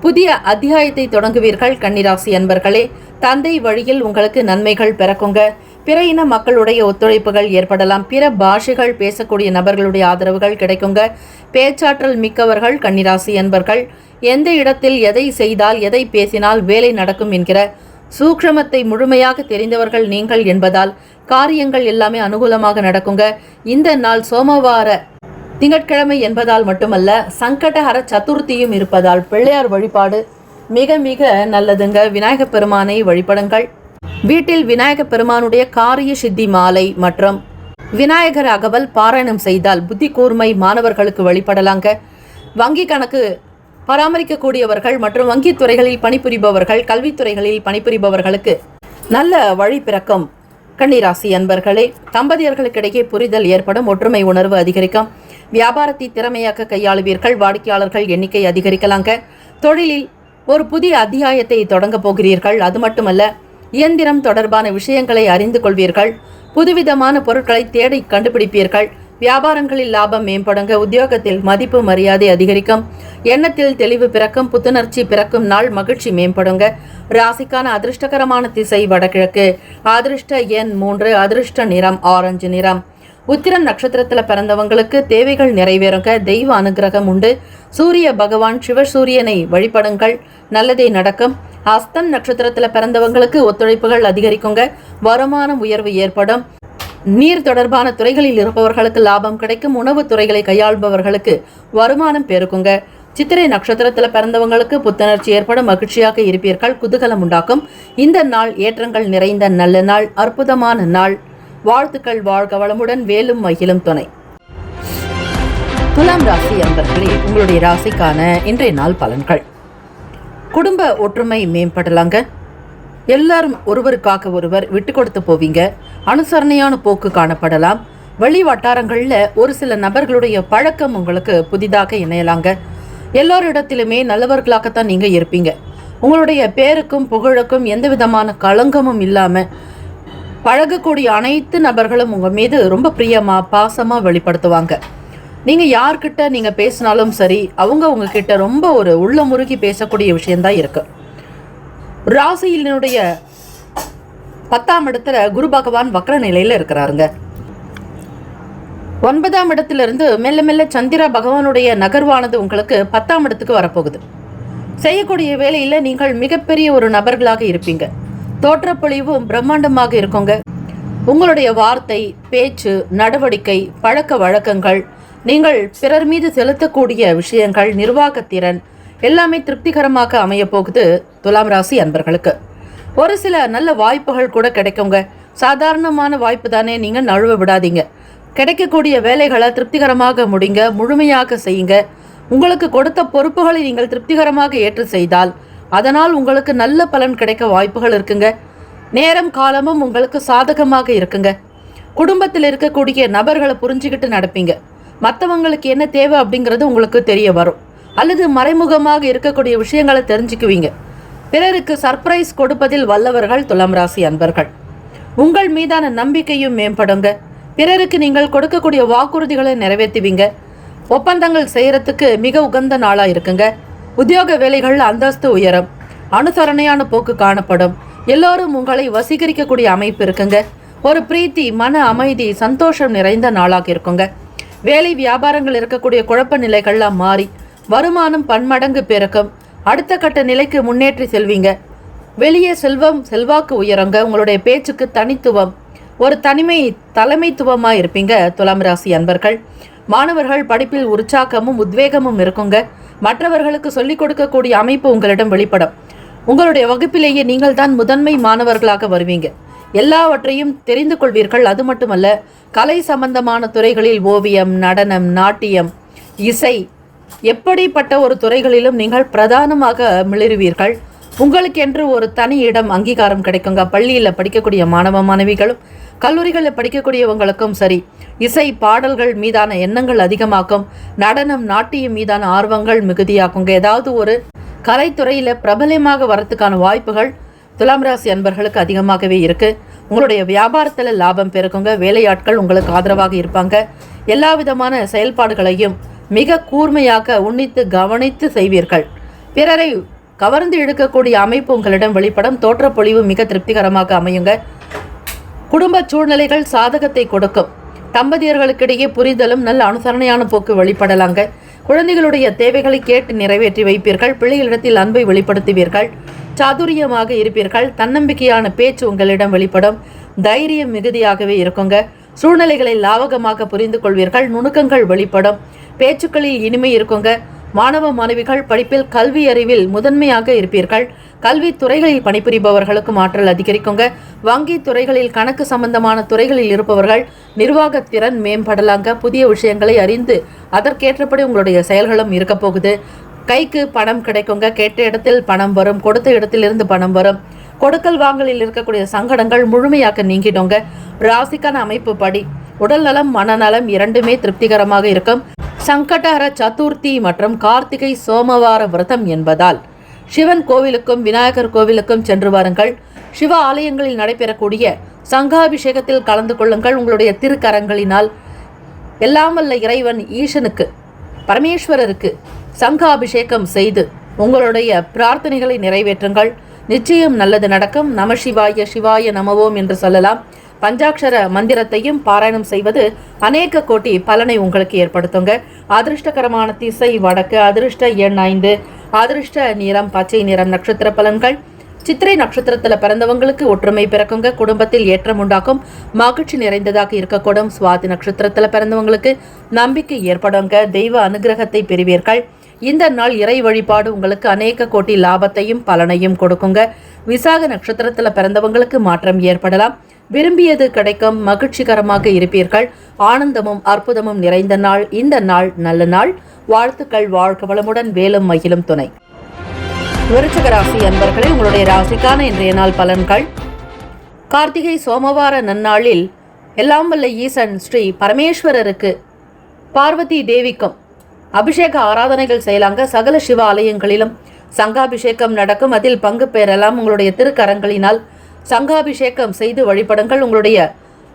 புதிய அத்தியாயத்தை தொடங்குவீர்கள். கன்னிராசி அன்பர்களே, தந்தை வழியில் உங்களுக்கு நன்மைகள் பிறக்குங்க. பிற இன மக்களுடைய ஒத்துழைப்புகள் ஏற்படலாம். பிற பாஷைகள் பேசக்கூடிய நபர்களுடைய ஆதரவுகள் கிடைக்குங்க. பேச்சாற்றல் மிக்கவர்கள் கன்னிராசி அன்பர்கள். எந்த இடத்தில் எதை செய்தால், எதை பேசினால் வேலை நடக்கும் என்கிற சூக்ஷமத்தை முழுமையாக தெரிந்தவர்கள் நீங்கள் என்பதால் காரியங்கள் எல்லாமே அனுகூலமாக நடக்குங்க. இந்த நாள் சோமவார திங்கட்கிழமை என்பதால் மட்டுமல்ல, சங்கடஹர சதுர்த்தியும் இருப்பதால் பிள்ளையார் வழிபாடு மிக மிக நல்லதுங்க. விநாயகப் பெருமானை வழிபடுங்கள். வீட்டில் விநாயகப் பெருமானுடைய காரிய சித்தி மாலை மற்றும் விநாயகர் அகவல் பாராயணம் செய்தால் புத்தி கூர்மை மாணவர்களுக்கு வழிபடலாங்க. வங்கி கணக்கு பராமரிக்கக்கூடியவர்கள் மற்றும் வங்கித் துறைகளில் பணிபுரிபவர்கள், கல்வித்துறைகளில் பணிபுரிபவர்களுக்கு நல்ல வழி பிறக்கும். கன்னிராசி அன்பர்களே, தம்பதியர்களுக்கிடையே புரிதல் ஏற்படும், ஒற்றுமை உணர்வு அதிகரிக்கும். வியாபாரத்தை திறமையாக கையாளுவீர்கள், வாடிக்கையாளர்கள் எண்ணிக்கை அதிகரிக்கலாங்க. தொழிலில் ஒரு புதிய அத்தியாயத்தை தொடங்க போகிறீர்கள். அது மட்டுமல்ல, இயந்திரம் தொடர்பான விஷயங்களை அறிந்து கொள்வீர்கள். புதுவிதமான பொருட்களை தேடி கண்டுபிடிப்பீர்கள். வியாபாரங்களில் லாபம் மேம்படுங்க. உத்தியோகத்தில் மதிப்பு மரியாதை அதிகரிக்கும். எண்ணத்தில் தெளிவு பிறக்கும். புத்துணர்ச்சி பிறக்கும் நாள். மகிழ்ச்சி மேம்படுங்க. ராசிக்கான அதிர்ஷ்டகரமான திசை வடகிழக்கு. அதிர்ஷ்ட எண் 3. அதிர்ஷ்ட நிறம் ஆரஞ்சு நிறம். உத்திரம் நட்சத்திரத்தில் பிறந்தவங்களுக்கு தேவைகள் நிறைவேறுங்க. தெய்வ அனுகிரகம் உண்டு. சூரிய பகவான் சிவசூரியனை வழிபடுங்கள், நல்லதே நடக்கும். அஸ்தம் நட்சத்திரத்தில் பிறந்தவங்களுக்கு ஒத்துழைப்புகள் அதிகரிக்குங்க. வருமானம் உயர்வு ஏற்படும். நீர் தொடர்பான துறைகளில் இருப்பவர்களுக்கு லாபம் கிடைக்கும். உணவு துறைகளை கையாள்பவர்களுக்கு வருமானம் பெருக்குங்க. சித்திரை நட்சத்திரத்தில் பிறந்தவங்களுக்கு புத்துணர்ச்சி ஏற்படும். மகிழ்ச்சியாக இருப்பீர்கள். குதூகலம் உண்டாக்கும். இந்த நாள் ஏற்றங்கள் நிறைந்த நல்ல நாள், அற்புதமான நாள். வாழ்த்துக்கள். வாழ்க வளமுடன். வேலும் மகிழும் துணை. துலாம் ராசி அன்பர்களே, உங்களுடைய ராசிக்கான இன்றைய நாள் பலன்கள். குடும்ப ஒற்றுமை மேம்படலாங்க. எல்லாரும் ஒருவருக்காக ஒருவர் விட்டு கொடுத்து போவீங்க. அனுசரணையான போக்கு காணப்படலாம். வெளி வட்டாரங்களில் ஒரு சில நபர்களுடைய பழக்கம் உங்களுக்கு புதிதாக இணையலாங்க. எல்லோரிடத்திலுமே நல்லவர்களாகத்தான் நீங்கள் இருப்பீங்க. உங்களுடைய பேருக்கும் புகழுக்கும் எந்த விதமான களங்கமும் இல்லாமல் பழகக்கூடிய அனைத்து நபர்களும் உங்கள் மீது ரொம்ப பிரியமாக பாசமாக வெளிப்படுத்துவாங்க. நீங்கள் யார்கிட்ட நீங்கள் பேசினாலும் சரி, அவங்க உங்ககிட்ட ரொம்ப ஒரு உள்ள முருகி பேசக்கூடிய விஷயந்தான் இருக்கு. ராசியினுடைய 10ஆம் இடத்துல குரு பகவான் வக்ர நிலையில் இருக்கிறாருங்க. 9ஆம் இடத்திலிருந்து மெல்ல மெல்ல சந்திர பகவானுடைய நகர்வானது உங்களுக்கு 10ஆம் இடத்துக்கு வரப்போகுது. செய்யக்கூடிய வேலையில் நீங்கள் மிகப்பெரிய ஒரு நபர்களாக இருப்பீங்க. தோற்றப்பொழிவும் பிரம்மாண்டமாக இருக்குங்க. உங்களுடைய வார்த்தை, பேச்சு, நடவடிக்கை, பழக்க வழக்கங்கள், நீங்கள் பிறர் மீது செலுத்தக்கூடிய விஷயங்கள், நிர்வாகத்திறன் எல்லாமே திருப்திகரமாக அமைய போகுது துலாம் ராசி அன்பர்களுக்கு. ஒரு சில நல்ல வாய்ப்புகள் கூட கிடைக்குங்க. சாதாரணமான வாய்ப்பு தானே, நீங்கள் நழுவ விடாதீங்க. கிடைக்கக்கூடிய வேலைகளை திருப்திகரமாக முடிங்க, முழுமையாக செய்யுங்க. உங்களுக்கு கொடுத்த பொறுப்புகளை நீங்கள் திருப்திகரமாக ஏற்று செய்தால் அதனால் உங்களுக்கு நல்ல பலன் கிடைக்க வாய்ப்புகள் இருக்குங்க. நேரம் காலமும் உங்களுக்கு சாதகமாக இருக்குங்க. குடும்பத்தில் இருக்கக்கூடிய நபர்களை புரிஞ்சுக்கிட்டு நடப்பீங்க. மற்றவங்களுக்கு என்ன தேவை அப்படிங்கிறது உங்களுக்கு தெரிய வரும். அல்லது மறைமுகமாக இருக்கக்கூடிய விஷயங்களை தெரிஞ்சுக்குவீங்க. பிறருக்கு சர்ப்ரைஸ் கொடுப்பதில் வல்லவர்கள் துலாம் ராசி அன்பர்கள். உங்கள் மீதான நம்பிக்கையும் மேம்படுங்க. பிறருக்கு நீங்கள் கொடுக்கக்கூடிய வாக்குறுதிகளை நிறைவேற்றுவீங்க. ஒப்பந்தங்கள் செய்யறதுக்கு மிக உகந்த நாளாக இருக்குங்க. உத்தியோக வேலைகள் அந்தஸ்து உயரும். அனுசரணையான போக்கு காணப்படும். எல்லோரும் உங்களை வசீகரிக்கக்கூடிய அமைப்பு இருக்குங்க. ஒரு பிரீத்தி, மன அமைதி, சந்தோஷம் நிறைந்த நாளாக இருக்குங்க. வேலை வியாபாரங்கள் இருக்கக்கூடிய குழப்ப நிலைகள்லாம் மாறி வருமானம் பன்மடங்கு பெருக்கும். அடுத்த கட்ட நிலைக்கு முன்னேற்றி செல்வீங்க. வெளியே செல்வம், செல்வாக்கு உயருங்க. உங்களுடைய பேச்சுக்கு தனித்துவம், ஒரு தலைமைத்துவமாக இருப்பீங்க துலாம் ராசி அன்பர்கள். மாணவர்கள் படிப்பில் உற்சாகமும் உத்வேகமும் இருக்குங்க. மற்றவர்களுக்கு சொல்லிக் கொடுக்கக்கூடிய அமைப்பு உங்களிடம் வெளிப்படும். உங்களுடைய வகுப்பிலேயே நீங்கள் தான் முதன்மை மாணவர்களாக வருவீங்க. எல்லாவற்றையும் தெரிந்து கொள்வீர்கள். அது மட்டுமல்ல, கலை சம்பந்தமான துறைகளில் ஓவியம், நடனம், நாட்டியம், இசை, எப்படிப்பட்ட ஒரு துறைகளிலும் நீங்கள் பிரதானமாக மிளிருவீர்கள். உங்களுக்கென்று ஒரு தனி இடம், அங்கீகாரம் கிடைக்குங்க. பள்ளியில் படிக்கக்கூடிய மாணவ மாணவிகளும் கல்லூரிகளில் படிக்கக்கூடியவங்களுக்கும் சரி, இசை பாடல்கள் மீதான எண்ணங்கள் அதிகமாக்கும். நடனம், நாட்டியம் மீதான ஆர்வங்கள் மிகுதியாக்குங்க. ஏதாவது ஒரு கலைத்துறையில் பிரபலமாக வரத்துக்கான வாய்ப்புகள் துலாம் ராசி அன்பர்களுக்கு அதிகமாகவே இருக்கு. உங்களுடைய வியாபாரத்தில் லாபம் பெருக்குங்க. வேலையாட்கள் உங்களுக்கு ஆதரவாக இருப்பாங்க. எல்லா விதமான செயல்பாடுகளையும் மிக கூர்மையாக உன்னித்து கவனித்து செய்வீர்கள். பிறரை கவர்ந்து இழுக்கக்கூடிய அமைப்பு உங்களிடம் வெளிப்படும். தோற்றப்பொழிவு மிக திருப்திகரமாக அமையுங்க. குடும்ப சூழ்நிலைகள் சாதகத்தை கொடுக்கும். தம்பதியர்களுக்கிடையே புரிதலும் நல்ல அனுசரணையான போக்கு வெளிப்படலாங்க. குழந்தைகளுடைய தேவைகளை கேட்டு நிறைவேற்றி வைப்பீர்கள். பிள்ளைகளிடத்தில் அன்பை வெளிப்படுத்துவீர்கள். சாதுரியமாக இருப்பீர்கள். தன்னம்பிக்கையான பேச்சு உங்களிடம் வெளிப்படும். தைரியம் மிகுதியாகவே இருக்குங்க. சூழ்நிலைகளை லாவகமாக புரிந்து கொள்வீர்கள். நுணுக்கங்கள் வெளிப்படும். பேச்சுக்களில் இனிமை இருக்குங்க. மாணவ மாணவிகள் படிப்பில் கல்வி அறிவில் முதன்மையாக இருப்பீர்கள். கல்வி துறைகளில் பணிபுரிபவர்களுக்கு ஆற்றல் அதிகரிக்குங்க. வங்கி துறைகளில் கணக்கு சம்பந்தமான துறைகளில் இருப்பவர்கள் நிர்வாகத்திறன் மேம்படலாங்க. புதிய விஷயங்களை அறிந்து அதற்கேற்றபடி உங்களுடைய செயல்களும் இருக்க போகுது. கைக்கு பணம் கிடைக்குங்க. கேட்ட இடத்தில் பணம் வரும், கொடுத்த இடத்திலிருந்து பணம் வரும். கொடுக்கல் வாங்கலில் இருக்கக்கூடிய சங்கடங்கள் முழுமையாக நீங்கிடுங்க. ராசிக்கான அமைப்பு படி உடல் நலம் மனநலம் இரண்டுமே திருப்திகரமாக இருக்கும். சங்கடஹர சதுர்த்தி மற்றும் கார்த்திகை சோமவார விரதம் என்பதால் சிவன் கோவிலுக்கும் விநாயகர் கோவிலுக்கும் சென்று வாருங்கள். சிவ ஆலயங்களில் நடைபெறக்கூடிய சங்காபிஷேகத்தில் கலந்து கொள்ளுங்கள். உங்களுடைய திருக்கரங்களினால் எல்லாம் வல்ல இறைவன் ஈசனுக்கு பரமேஸ்வரருக்கு சங்காபிஷேகம் செய்து உங்களுடைய பிரார்த்தனைகளை நிறைவேற்றுங்கள். நிச்சயம் நல்லது நடக்கும். நம சிவாய சிவாய நமவோம் என்று சொல்லலாம். பஞ்சாட்சர மந்திரத்தையும் பாராயணம் செய்வது அநேக கோடி பலனை உங்களுக்கு ஏற்படுத்துங்க. அதிர்ஷ்டகரமான திசை வடக்கு, அதிர்ஷ்ட எண் 5, அதிர்ஷ்ட நிறம் பச்சை நிறம். நட்சத்திர பலன்கள் சித்திரை நட்சத்திரத்தில் பிறந்தவங்களுக்கு ஒற்றுமை பிறக்குங்க. குடும்பத்தில் ஏற்றம் உண்டாக்கும், மகிழ்ச்சி நிறைந்ததாக இருக்கக்கூடும். சுவாதி நட்சத்திரத்தில் பிறந்தவங்களுக்கு நம்பிக்கை ஏற்படுங்க. தெய்வ அனுகிரகத்தை பெறுவீர்கள். இந்த நாள் இறை வழிபாடு உங்களுக்கு அநேக கோடி லாபத்தையும் பலனையும் கொடுக்குங்க. விசாக நட்சத்திரத்தில் பிறந்தவங்களுக்கு மாற்றம் ஏற்படலாம். விரும்பியது கிடைக்கும், மகிழ்ச்சிகரமாக இருப்பீர்கள். ஆனந்தமும் அற்புதமும் நிறைந்த நாள் இந்த நாள். நல்ல நாள். வாழ்த்துக்கள். வாழ்க வளமுடன். வேலும் மகிழும் துணை. விருச்சிக ராசி அன்பர்களே, உங்களுடைய ராசிக்கான இன்றைய நாள் பலன்கள். கார்த்திகை சோமவார நன்னாளில் எல்லாம் வல்ல ஈசன் ஸ்ரீ பரமேஸ்வரருக்கு பார்வதி தேவிக்கும் அபிஷேக ஆராதனைகள் செய்யலாங்க. சகல சிவ ஆலயங்களிலும் சங்காபிஷேகம் நடக்கும். அதில் பங்கு பெறலாம். உங்களுடைய திருக்கரங்களினால் சங்காபிஷேகம் செய்து வழிபடுங்கள். உங்களுடைய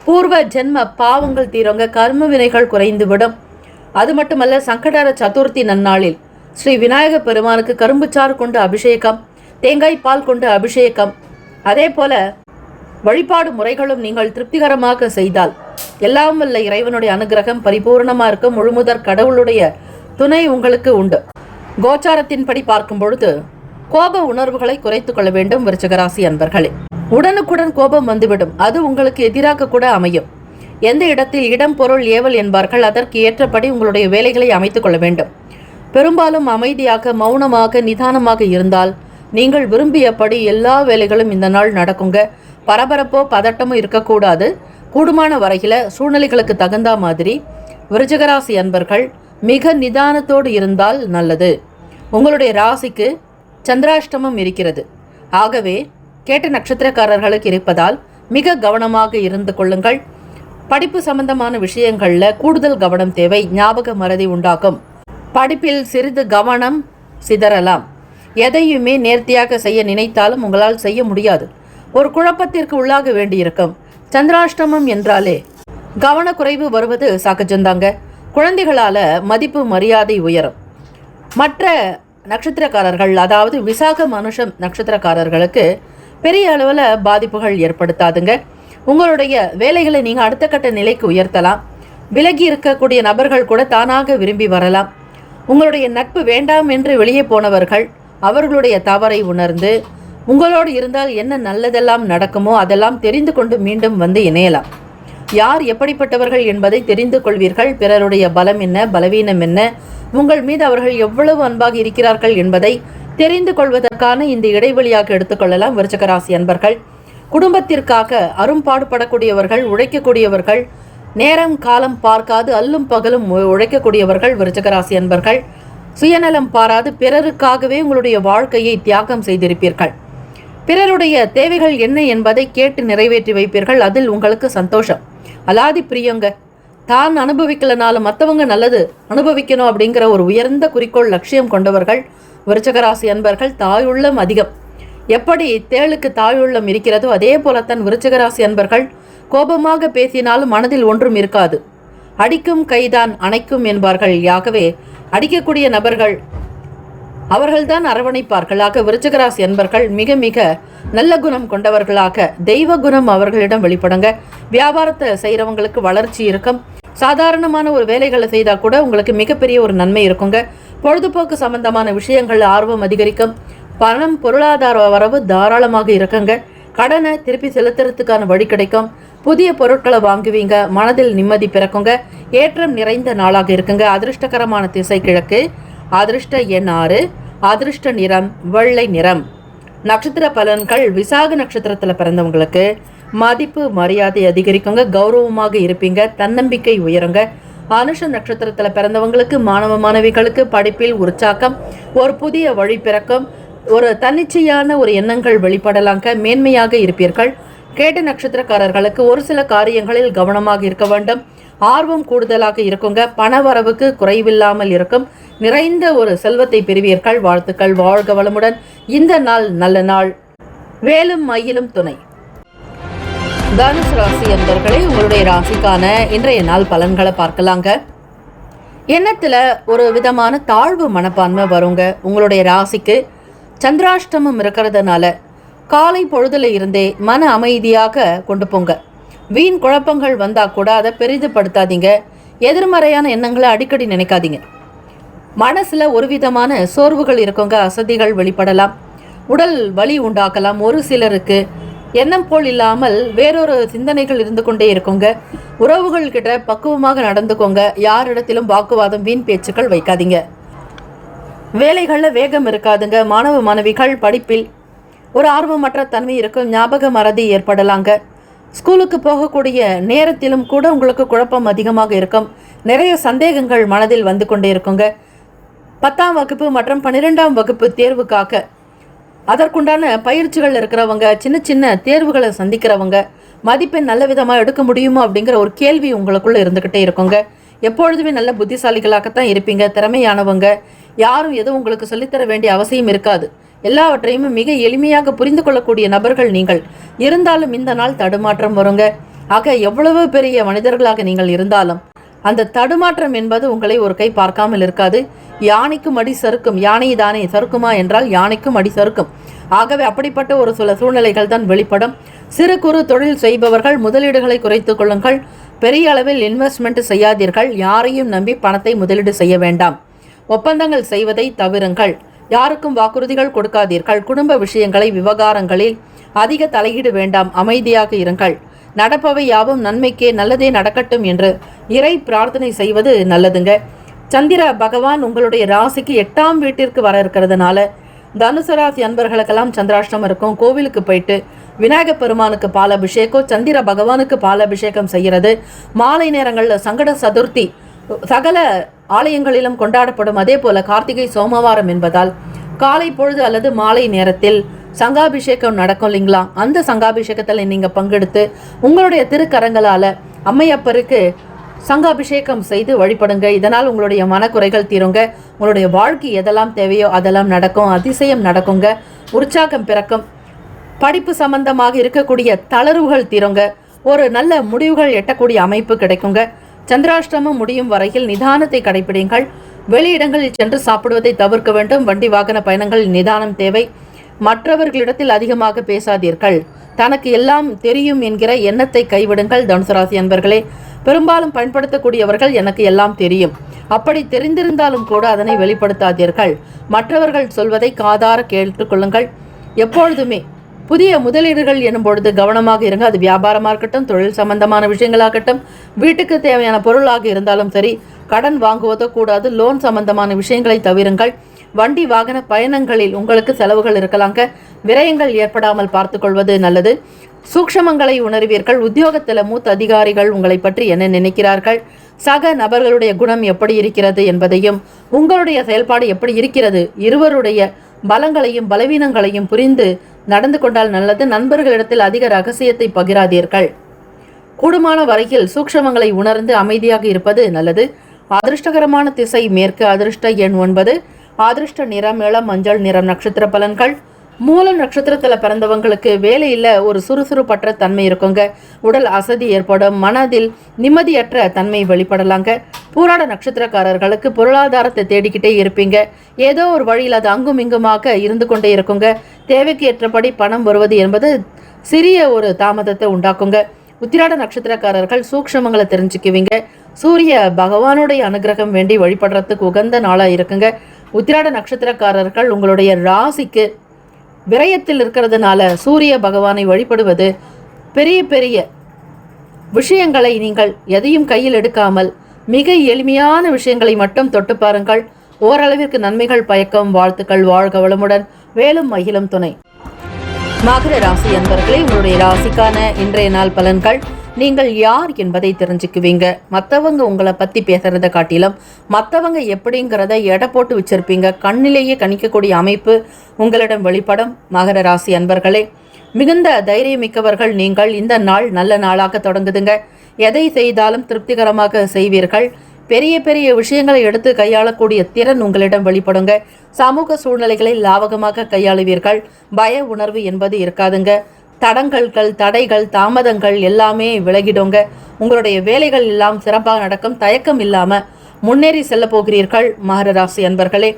பூர்வ ஜென்ம பாவங்கள் தீருங்க. கர்ம வினைகள் குறைந்துவிடும். அது மட்டுமல்ல, சங்கடஹர சதுர்த்தி நன்னாளில் ஸ்ரீ விநாயக பெருமானுக்கு கரும்புச்சாறு கொண்டு அபிஷேகம், தேங்காய் பால் கொண்டு அபிஷேகம், அதே போல வழிபாடு முறைகளும் நீங்கள் திருப்திகரமாக செய்தால் எல்லாம் வல்ல இறைவனுடைய அனுகிரகம் பரிபூர்ணமா இருக்கும். முழுமுதற் கடவுளுடைய துணை உங்களுக்கு உண்டு. கோச்சாரத்தின்படி பார்க்கும் பொழுது கோப உணர்வுகளை குறைத்துக் கொள்ள வேண்டும். விருச்சிகராசி அன்பர்களே, உடனுக்குடன் கோபம் வந்துவிடும். அது உங்களுக்கு எதிராக கூட அமையும். எந்த இடத்தில் இடம் பொருள் ஏவல் என்பார்கள். அதற்கு ஏற்றபடி உங்களுடைய வேலைகளை அமைத்துக் கொள்ள வேண்டும். பெரும்பாலும் அமைதியாக மௌனமாக நிதானமாக இருந்தால் நீங்கள் விரும்பியபடி எல்லா வேலைகளும் இந்த நாள் நடக்குங்க. பரபரப்போ பதட்டமோ இருக்கக்கூடாது. கூடுமான வரையில சூழ்நிலைகளுக்கு தகுந்த மாதிரி விருச்சிகராசி அன்பர்கள் மிக நிதானத்தோடு இருந்தால் நல்லது. உங்களுடைய ராசிக்கு சந்திராஷ்டமம் இருக்கிறது. ஆகவே கேட்ட நட்சத்திரக்காரர்களுக்கு இருப்பதால் மிக கவனமாக இருந்து கொள்ளுங்கள். படிப்பு சம்பந்தமான விஷயங்கள்ல கூடுதல் கவனம் தேவை. ஞாபக மறதி உண்டாகும். படிப்பில் சிறிது கவனம் சிதறலாம். எதையுமே நேர்த்தியாக செய்ய நினைத்தாலும் உங்களால் செய்ய முடியாது. ஒரு குழப்பத்திற்கு உள்ளாக வேண்டியிருக்கும். சந்திராஷ்டமம் என்றாலே கவனக்குறைவு வருவது சகஜந்தாங்க. குழந்தைகளால மதிப்பு மரியாதை உயரும். மற்ற நட்சத்திரக்காரர்கள், அதாவது விசாக மனுஷம் நட்சத்திரக்காரர்களுக்கு பெரிய அளவில் பாதிப்புகள் ஏற்படுத்தாதுங்க. உங்களுடைய வேலைகளை நீங்கள் அடுத்த கட்ட நிலைக்கு உயர்த்தலாம். விலகி இருக்கக்கூடிய நபர்கள் கூட தானாக விரும்பி வரலாம். உங்களுடைய நட்பு வேண்டாம் என்று வெளியே போனவர்கள் அவர்களுடைய தவறை உணர்ந்து உங்களோடு இருந்தால் என்ன நல்லதெல்லாம் நடக்குமோ அதெல்லாம் தெரிந்து கொண்டு மீண்டும் வந்து இணையலாம். யார் எப்படிப்பட்டவர்கள் என்பதை தெரிந்து கொள்வீர்கள். பிறருடைய பலம் என்ன, பலவீனம் என்ன, உங்கள் மீது அவர்கள் எவ்வளவு அன்பாக இருக்கிறார்கள் என்பதை தெரிந்து கொள்வதற்கான இந்த இடைவெளியாக எடுத்துக்கொள்ளலாம். விருச்சிகராசி அன்பர்கள் குடும்பத்திற்காக அரும்பாடுபடக்கூடியவர்கள், உழைக்கக்கூடியவர்கள், நேரம் காலம் பார்க்காது அல்லும் பகலும் உழைக்கக்கூடியவர்கள். விருச்சிகராசி அன்பர்கள் சுயநலம் பாராது பிறருக்காகவே உங்களுடைய வாழ்க்கையை தியாகம் செய்திருப்பீர்கள். பிறருடைய தேவைகள் என்ன என்பதை கேட்டு நிறைவேற்றி வைப்பீர்கள். அதில் உங்களுக்கு சந்தோஷம். அலாதி பிரியங்க. தான் அனுபவிக்கலனாலும் மற்றவங்க நல்லது அனுபவிக்கணும் அப்படிங்கிற ஒரு உயர்ந்த குறிக்கோள் லட்சியம் கொண்டவர்கள் விருச்சிகராசி அன்பர்கள். தாயுள்ளம் அதிகம். எப்படி தேளுக்கு தாயுள்ளம் இருக்கிறதோ அதே போலத்தான் விருச்சிகராசி அன்பர்கள். கோபமாக பேசினாலும் மனதில் ஒன்றும் இருக்காது. அடிக்கும் கைதான் அணைக்கும் என்பார்கள். ஆகவே அடிக்கக்கூடிய நபர்கள் அவர்கள்தான் அரவணைப்பார்கள். ஆக விருச்சிகராசி அன்பர்கள் மிக மிக நல்ல குணம் கொண்டவர்களாக, தெய்வ குணம் அவர்களிடம் வெளிப்படுங்க. வியாபாரத்தை செய்கிறவங்களுக்கு வளர்ச்சி இருக்கும். சாதாரணமான ஒரு வேலைகளை செய்தால் கூட உங்களுக்கு மிகப்பெரிய ஒரு நன்மை இருக்குங்க. பொழுதுபோக்கு சம்பந்தமான விஷயங்கள் ஆர்வம் அதிகரிக்கும். பணம் பொருளாதார வரவு தாராளமாக இருக்குங்க. கடனை திருப்பி செலுத்துறதுக்கான வழி கிடைக்கும். புதிய பொருட்களை வாங்குவீங்க. மனதில் நிம்மதி பிறக்குங்க. ஏற்றம் நிறைந்த நாளாக இருக்குங்க. அதிர்ஷ்டகரமான திசை கிழக்கு. அதிர்ஷ்ட எண் 6. அதிர்ஷ்ட நிறம் வெள்ளை நிறம். நட்சத்திர பலன்கள். விசாக நட்சத்திரத்தில் பிறந்தவங்களுக்கு மதிப்பு மரியாதை அதிகரிக்குங்க, கௌரவமாக இருப்பீங்க, தன்னம்பிக்கை உயருங்க. அனுஷ நட்சத்திரத்தில் பிறந்தவங்களுக்கு மாணவ மாணவிகளுக்கு படிப்பில் உற்சாகம், ஒரு புதிய வழி பிறக்கும், ஒரு தன்னிச்சையான ஒரு எண்ணங்கள் வெளிப்படலாங்க, மேன்மையாக இருப்பீர்கள். கேட்ட நட்சத்திரக்காரர்களுக்கு ஒரு சில காரியங்களில் கவனமாக இருக்க வேண்டும், ஆர்வம் கூடுதலாக இருக்குங்க, பண வரவுக்கு குறைவில்லாமல் இருக்கும், நிறைந்த ஒரு செல்வத்தை பெறுவீர்கள். வாழ்த்துக்கள், வாழ்க வளமுடன். இந்த நாள் நல்ல நாள். வேலும் மயிலும் துணை. தனுசு ராசி அன்பர்களே, உங்களுடைய ராசிக்கான இன்றைய நாள் பலன்களை பார்க்கலாங்க. எண்ணத்துல ஒரு விதமான தாழ்வு மனப்பான்மை வருங்க. உங்களுடைய ராசிக்கு சந்திராஷ்டமம் இருக்கிறதுனால காலை பொழுதுல இருந்தே மன அமைதியாக கொண்டு போங்க. வீண் குழப்பங்கள் வந்தா கூட அதை பெரிதுபடுத்தாதீங்க. எதிர்மறையான எண்ணங்களை அடிக்கடி நினைக்காதீங்க. மனசுல ஒரு விதமான சோர்வுகள் இருக்குங்க, அசதிகள் வெளிப்படலாம், உடல் வலி உண்டாக்கலாம். ஒரு சிலருக்கு எண்ணம் போல் இல்லாமல் வேறொரு சிந்தனைகள் இருந்து கொண்டே இருக்குங்க. உறவுகள் கிட்ட பக்குவமாக நடந்துக்கோங்க. யாரிடத்திலும் வாக்குவாதம், வீண் பேச்சுக்கள் வைக்காதீங்க. வேலைகளில் வேகம் இருக்காதுங்க. மாணவ மாணவிகள் படிப்பில் ஒரு ஆர்வமற்ற தன்மை இருக்கும், ஞாபக மறதி ஏற்படலாங்க. ஸ்கூலுக்கு போகக்கூடிய நேரத்திலும் கூட உங்களுக்கு குழப்பம் அதிகமாக இருக்கும், நிறைய சந்தேகங்கள் மனதில் வந்து கொண்டே இருக்குங்க. 10ஆம் வகுப்பு மற்றும் 12ஆம் வகுப்பு தேர்வுக்காக அதற்குண்டான பயிற்சிகள் இருக்கிறவங்க, சின்ன சின்ன தேர்வுகளை சந்திக்கிறவங்க, மதிப்பெண் நல்ல விதமாக எடுக்க முடியுமா அப்படிங்கிற ஒரு கேள்வி உங்களுக்குள்ள இருந்துக்கிட்டே இருக்குங்க. எப்பொழுதுமே நல்ல புத்திசாலிகளாகத்தான் இருப்பீங்க, திறமையானவங்க. யாரும் எதுவும் உங்களுக்கு சொல்லித்தர வேண்டிய அவசியம் இருக்காது. எல்லாவற்றையும் மிக எளிமையாக புரிந்து கொள்ளக்கூடிய நபர்கள் நீங்கள். இருந்தாலும் இந்த நாள் தடுமாற்றம் வருங்க. ஆக எவ்வளவு பெரிய மனிதர்களாக நீங்கள் இருந்தாலும் அந்த தடுமாற்றம் என்பது உங்களை ஒரு கை பார்க்காமல் இருக்காது. யானைக்கும் அடி சறுக்கும். யானை தானே சறுக்குமா என்றால் யானைக்கும் அடி சறுக்கும். ஆகவே அப்படிப்பட்ட ஒரு சில சூழ்நிலைகள் தான் வெளிப்படும். சிறு குறு தொழில் செய்பவர்கள் முதலீடுகளை குறைத்துக் கொள்ளுங்கள். பெரிய அளவில் இன்வெஸ்ட்மெண்ட் செய்யாதீர்கள். யாரையும் நம்பி பணத்தை முதலீடு செய்ய வேண்டாம். ஒப்பந்தங்கள் செய்வதை தவிருங்கள். யாருக்கும் வாக்குறுதிகள் கொடுக்காதீர்கள். குடும்ப விஷயங்களை, விவகாரங்களில் அதிக தலையீடு வேண்டாம். அமைதியாக இருங்கள். நடப்பவை யாவும் நன்மைக்கே, நல்லதே நடக்கட்டும் என்று இறை பிரார்த்தனை செய்வது நல்லதுங்க. சந்திர பகவான் உங்களுடைய ராசிக்கு 8ஆம் வீட்டிற்கு வர இருக்கிறதுனால தனுசு ராசி அன்பர்களுக்கெல்லாம் சந்திராஷ்டமம் இருக்கும். கோவிலுக்கு போயிட்டு விநாயகப் பெருமானுக்கு பால் அபிஷேகம், சந்திர பகவானுக்கு பால் அபிஷேகம் செய்கிறது. மாலை நேரங்களில் சங்கட சதுர்த்தி சகல ஆலயங்களிலும் கொண்டாடப்படும். அதே போல கார்த்திகை சோமவாரம் என்பதால் காலை பொழுது அல்லது மாலை நேரத்தில் சங்காபிஷேகம் நடக்கும் இல்லைங்களா? அந்த சங்காபிஷேகத்தில் நீங்கள் பங்கெடுத்து உங்களுடைய திருக்கரங்களால் அம்மையப்பருக்கு சங்காபிஷேகம் செய்து வழிபடுங்க. இதனால் உங்களுடைய மனக்குறைகள் தீருங்க. உங்களுடைய வாழ்க்கை எதெல்லாம் தேவையோ அதெல்லாம் நடக்கும். அதிசயம் நடக்குங்க. உற்சாகம் பிறக்கும். படிப்பு சம்பந்தமாக இருக்கக்கூடிய தளர்வுகள் தீருங்க. ஒரு நல்ல முடிவுகள் எட்டக்கூடிய அமைப்பு கிடைக்குங்க. சந்திராஷ்டமம் முடியும் வரையில் நிதானத்தை கடைபிடிங்கள். வெளியிடங்களில் சென்று சாப்பிடுவதை தவிர்க்க வேண்டும். வண்டி வாகன பயணங்களில் நிதானம் தேவை. மற்றவர்களிடத்தில் அதிகமாக பேசாதீர்கள். தனக்கு எல்லாம் தெரியும் என்கிற எண்ணத்தை கைவிடுங்கள். தனுசு ராசி அன்பர்களே, பெரும்பாலும் பயன்படுத்தக்கூடியவர்கள் எனக்கு எல்லாம் தெரியும், அப்படி தெரிந்திருந்தாலும் கூட அதனை வெளிப்படுத்தாதீர்கள். மற்றவர்கள் சொல்வதை காதார கேட்டுக்கொள்ளுங்கள். எப்பொழுதுமே புதிய முதலீடுகள் எனும் பொழுது கவனமாக இருங்க. அது வியாபாரமாக இருக்கட்டும், தொழில் சம்பந்தமான விஷயங்களாகட்டும், வீட்டுக்கு தேவையான பொருளாக இருந்தாலும் சரி. கடன் வாங்குவதோ கூடாது. லோன் சம்பந்தமான விஷயங்களை தவிருங்கள். வண்டி வாகன பயணங்களில் உங்களுக்கு செலவுகள் இருக்கலாங்க. விரயங்கள் ஏற்படாமல் பார்த்துக்கொள்வது நல்லது. சூக்ஷமங்களை உணர்வீர்கள். உத்தியோகத்தில் மூத்த அதிகாரிகள் உங்களை பற்றி என்ன நினைக்கிறார்கள், சக நபர்களுடைய குணம் எப்படி இருக்கிறது என்பதையும், உங்களுடைய செயல்பாடு எப்படி இருக்கிறது, இருவருடைய பலங்களையும் பலவீனங்களையும் புரிந்து நடந்து கொண்டால் நல்லது. நண்பர்களிடத்தில் அதிக ரகசியத்தை பகிராதீர்கள். கூடுமான வரையில் சூக்ஷமங்களை உணர்ந்து அமைதியாக இருப்பது நல்லது. அதிர்ஷ்டகரமான திசை மேற்கு. அதிர்ஷ்ட எண் 9. அதிர்ஷ்ட நிறம் இளம் மஞ்சள் நிறம். நட்சத்திர பலன்கள். மூலம் நட்சத்திரத்தில் பிறந்தவங்களுக்கு வேலையில் ஒரு சுறுசுறுப்பற்ற தன்மை இருக்குங்க. உடல் அசதி ஏற்படும். மனதில் நிம்மதியற்ற தன்மை வெளிப்படலாங்க. பூராட நட்சத்திரக்காரர்களுக்கு பொருளாதாரத்தை தேடிக்கிட்டே இருப்பீங்க. ஏதோ ஒரு வழியில் அது அங்கும் இங்குமாக இருந்து கொண்டே இருக்குங்க. தேவைக்கு ஏற்றபடி பணம் வருவது என்பது சிறிய ஒரு தாமதத்தை உண்டாக்குங்க. உத்திராட நட்சத்திரக்காரர்கள் சூக்ஷமங்களை தெரிஞ்சுக்குவீங்க. சூரிய பகவானுடைய அனுகிரகம் வேண்டி வழிபடுறதுக்கு உகந்த நாளாக இருக்குங்க. உத்திராட நட்சத்திரக்காரர்கள் உங்களுடைய ராசிக்கு விரயத்தில் இருக்கிறதுனால சூரிய பகவானை வழிபடுவது பெரிய பெரிய விஷயங்களை நீங்கள் எதையும் கையில் எடுக்காமல் மிக எளிமையான விஷயங்களை மட்டும் தொட்டு பாருங்கள். ஓரளவிற்கு நன்மைகள் பயக்கும். வாழ்த்துக்கள். வாழ்க வளமுடன். வேலும் மகிழும் துணை. மகர ராசி அன்பர்களே, உங்களுடைய ராசிக்கான இன்றைய நாள் பலன்கள். நீங்கள் யார் என்பதை தெரிஞ்சுக்குவீங்க. மற்றவங்க உங்களை பற்றி பேசுறதை காட்டிலும் மற்றவங்க எப்படிங்கிறத எடை போட்டு வச்சிருப்பீங்க. கண்ணிலேயே கணிக்கக்கூடிய அமைப்பு உங்களிடம் வெளிப்படும். மகர ராசி அன்பர்களே, மிகுந்த தைரியமிக்கவர்கள் நீங்கள். இந்த நாள் நல்ல நாளாக தொடங்குதுங்க. எதை செய்தாலும் திருப்திகரமாக செய்வீர்கள். பெரிய பெரிய விஷயங்களை எடுத்து கையாளக்கூடிய திறன் உங்களிடம் வெளிப்படுங்க. சமூக சூழ்நிலைகளை லாவகமாக கையாளுவீர்கள். பய உணர்வு என்பது இருக்காதுங்க. தடைகள் தாமதங்கள் எல்லாமே விலகிடுங்க. உங்களுடைய வேலைகள் எல்லாம் சிறப்பாக நடக்கும். தயக்கம் இல்லாமல் முன்னேறி செல்ல போகிறீர்கள். மகர ராசி அன்பர்களே,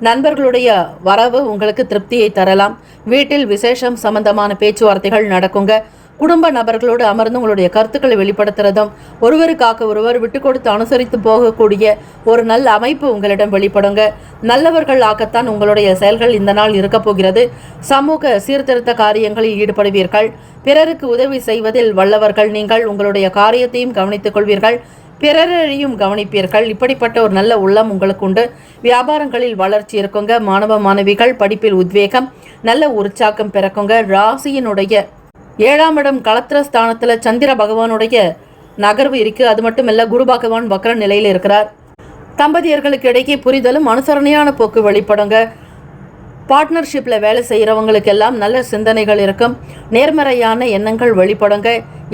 நண்பர்களுடைய வரவு உங்களுக்கு திருப்தியை தரலாம். வீட்டில் விசேஷம் சம்பந்தமான பேச்சுவார்த்தைகள் நடக்குங்க. குடும்ப நபர்களோடு அமர்ந்து உங்களுடைய கருத்துக்களை வெளிப்படுத்துறதும் ஒருவருக்காக ஒருவர் விட்டு கொடுத்து அனுசரித்து போகக்கூடிய ஒரு நல்ல அமைப்பு உங்களிடம் வெளிப்படுங்க. நல்லவர்கள் ஆகத்தான் உங்களுடைய செயல்கள் இந்த நாள் இருக்க போகிறது. சமூக சீர்திருத்த காரியங்களில் ஈடுபடுவீர்கள். பிறருக்கு உதவி செய்வதில் வல்லவர்கள் நீங்கள். உங்களுடைய காரியத்தையும் கவனித்துக் கொள்வீர்கள். பிறரையும் கவனிப்பீர்கள். இப்படிப்பட்ட ஒரு நல்ல உள்ளம் உங்களுக்கு உண்டு. வியாபாரங்களில் வளர்ச்சி இருக்குங்க. மாணவ மாணவிகள் படிப்பில் உத்வேகம், நல்ல உற்சாகம் பிறக்குங்க. ராசியினுடைய 7ஆம் இடம் களத்திரஸ்தானத்தில் சந்திர பகவானுடைய நகர்வு இருக்கு. அது மட்டுமல்ல, குரு பகவான் வக்ர நிலையில் இருக்கிறார். தம்பதியர்களுக்கு இடையே புரிதலும் அனுசரணையான போக்கு வெளிப்படுங்க. பார்ட்னர்ஷிப்பில் வேலை செய்கிறவங்களுக்கு எல்லாம் நல்ல சிந்தனைகள் இருக்கும். நேர்மறையான எண்ணங்கள் வெளிப்படுங்க.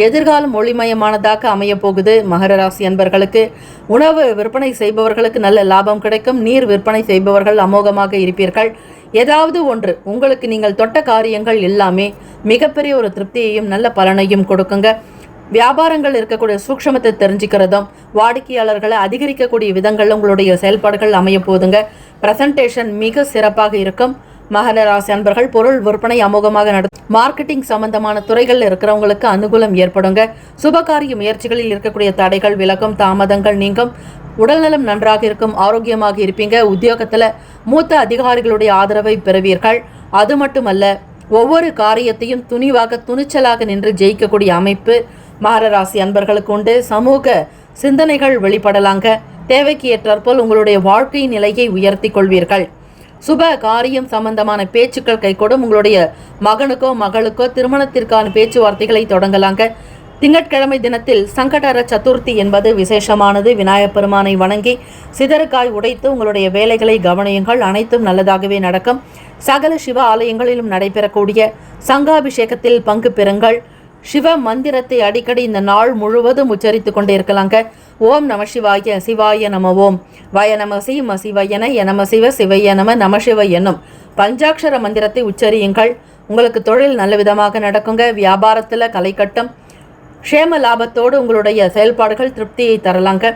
எதிர்காலம் ஒளிமயமானதாக அமைய போகுது. மகர ராசி அன்பர்களுக்கு உணவு விற்பனை செய்பவர்களுக்கு நல்ல லாபம் கிடைக்கும். நீர் விற்பனை செய்பவர்கள் அமோகமாக இருப்பீர்கள். ஏதாவது ஒன்று உங்களுக்கு நீங்கள் தொட்ட காரியங்கள் எல்லாமே மிகப்பெரிய ஒரு திருப்தியையும் நல்ல பலனையும் கொடுக்குங்க. வியாபாரங்கள் இருக்கக்கூடிய சூக்ஷமத்தை தெரிஞ்சுக்கிறதும் வாடிக்கையாளர்களை அதிகரிக்கக்கூடிய விதங்களில் உங்களுடைய செயல்பாடுகள் அமைய போதுங்க. பிரசன்டேஷன் மிக சிறப்பாக இருக்கும். மகர ராசி அன்பர்கள் பொருள் விற்பனை அமோகமாக மார்க்கெட்டிங் சம்பந்தமான துறைகளில் இருக்கிறவங்களுக்கு அனுகூலம் ஏற்படுங்க. சுபகாரிய முயற்சிகளில் இருக்கக்கூடிய தடைகள் விலகும். தாமதங்கள் நீங்கும். உடல்நலம் நன்றாக இருக்கும். ஆரோக்கியமாக இருப்பீங்க. உத்தியோகத்தில் மூத்த அதிகாரிகளுடைய ஆதரவை பெறுவீர்கள். அது மட்டுமல்ல, ஒவ்வொரு காரியத்தையும் துணிச்சலாக நின்று ஜெயிக்கக்கூடிய அமைப்பு மகர ராசி அன்பர்களுக்கு உண்டு. சமூக சிந்தனைகள் வெளிப்படலாங்க. தேவைக்கு ஏற்றாற்போல் உங்களுடைய வாழ்க்கை நிலையை உயர்த்தி கொள்வீர்கள். சுப காரியம் சம்பந்தமான பேச்சுக்கள் கைகூடும். உங்களுடைய மகனுக்கோ மகளுக்கோ திருமணத்திற்கான பேச்சுவார்த்தைகளை தொடங்கலாங்க. திங்கட்கிழமை தினத்தில் சங்கடர சதுர்த்தி என்பது விசேஷமானது. விநாயகப் பெருமானை வணங்கி சிதறுக்காய் உடைத்து உங்களுடைய வேலைகளை கவனியுங்கள். அனைத்தும் நல்லதாகவே நடக்கும். சகல சிவ ஆலயங்களிலும் நடைபெறக்கூடிய சங்காபிஷேகத்தில் பங்கு பெறுங்கள். சிவ மந்திரத்தை அடிக்கடி இந்த நாள் முழுவதும் உச்சரித்து கொண்டே இருக்கலாங்க. ஓம் நம சிவாய சிவாய நம ஓம் வய நம சீம சிவயன எனம சிவ சிவைய நம சிவ என்னும் பஞ்சாட்சர மந்திரத்தை உச்சரியுங்கள். உங்களுக்கு தொழில் நல்ல விதமாக நடக்குங்க. வியாபாரத்தில் கலை கட்டும். க்ஷேம லாபத்தோடு உங்களுடைய செயல்பாடுகள் திருப்தியை தரலாங்க.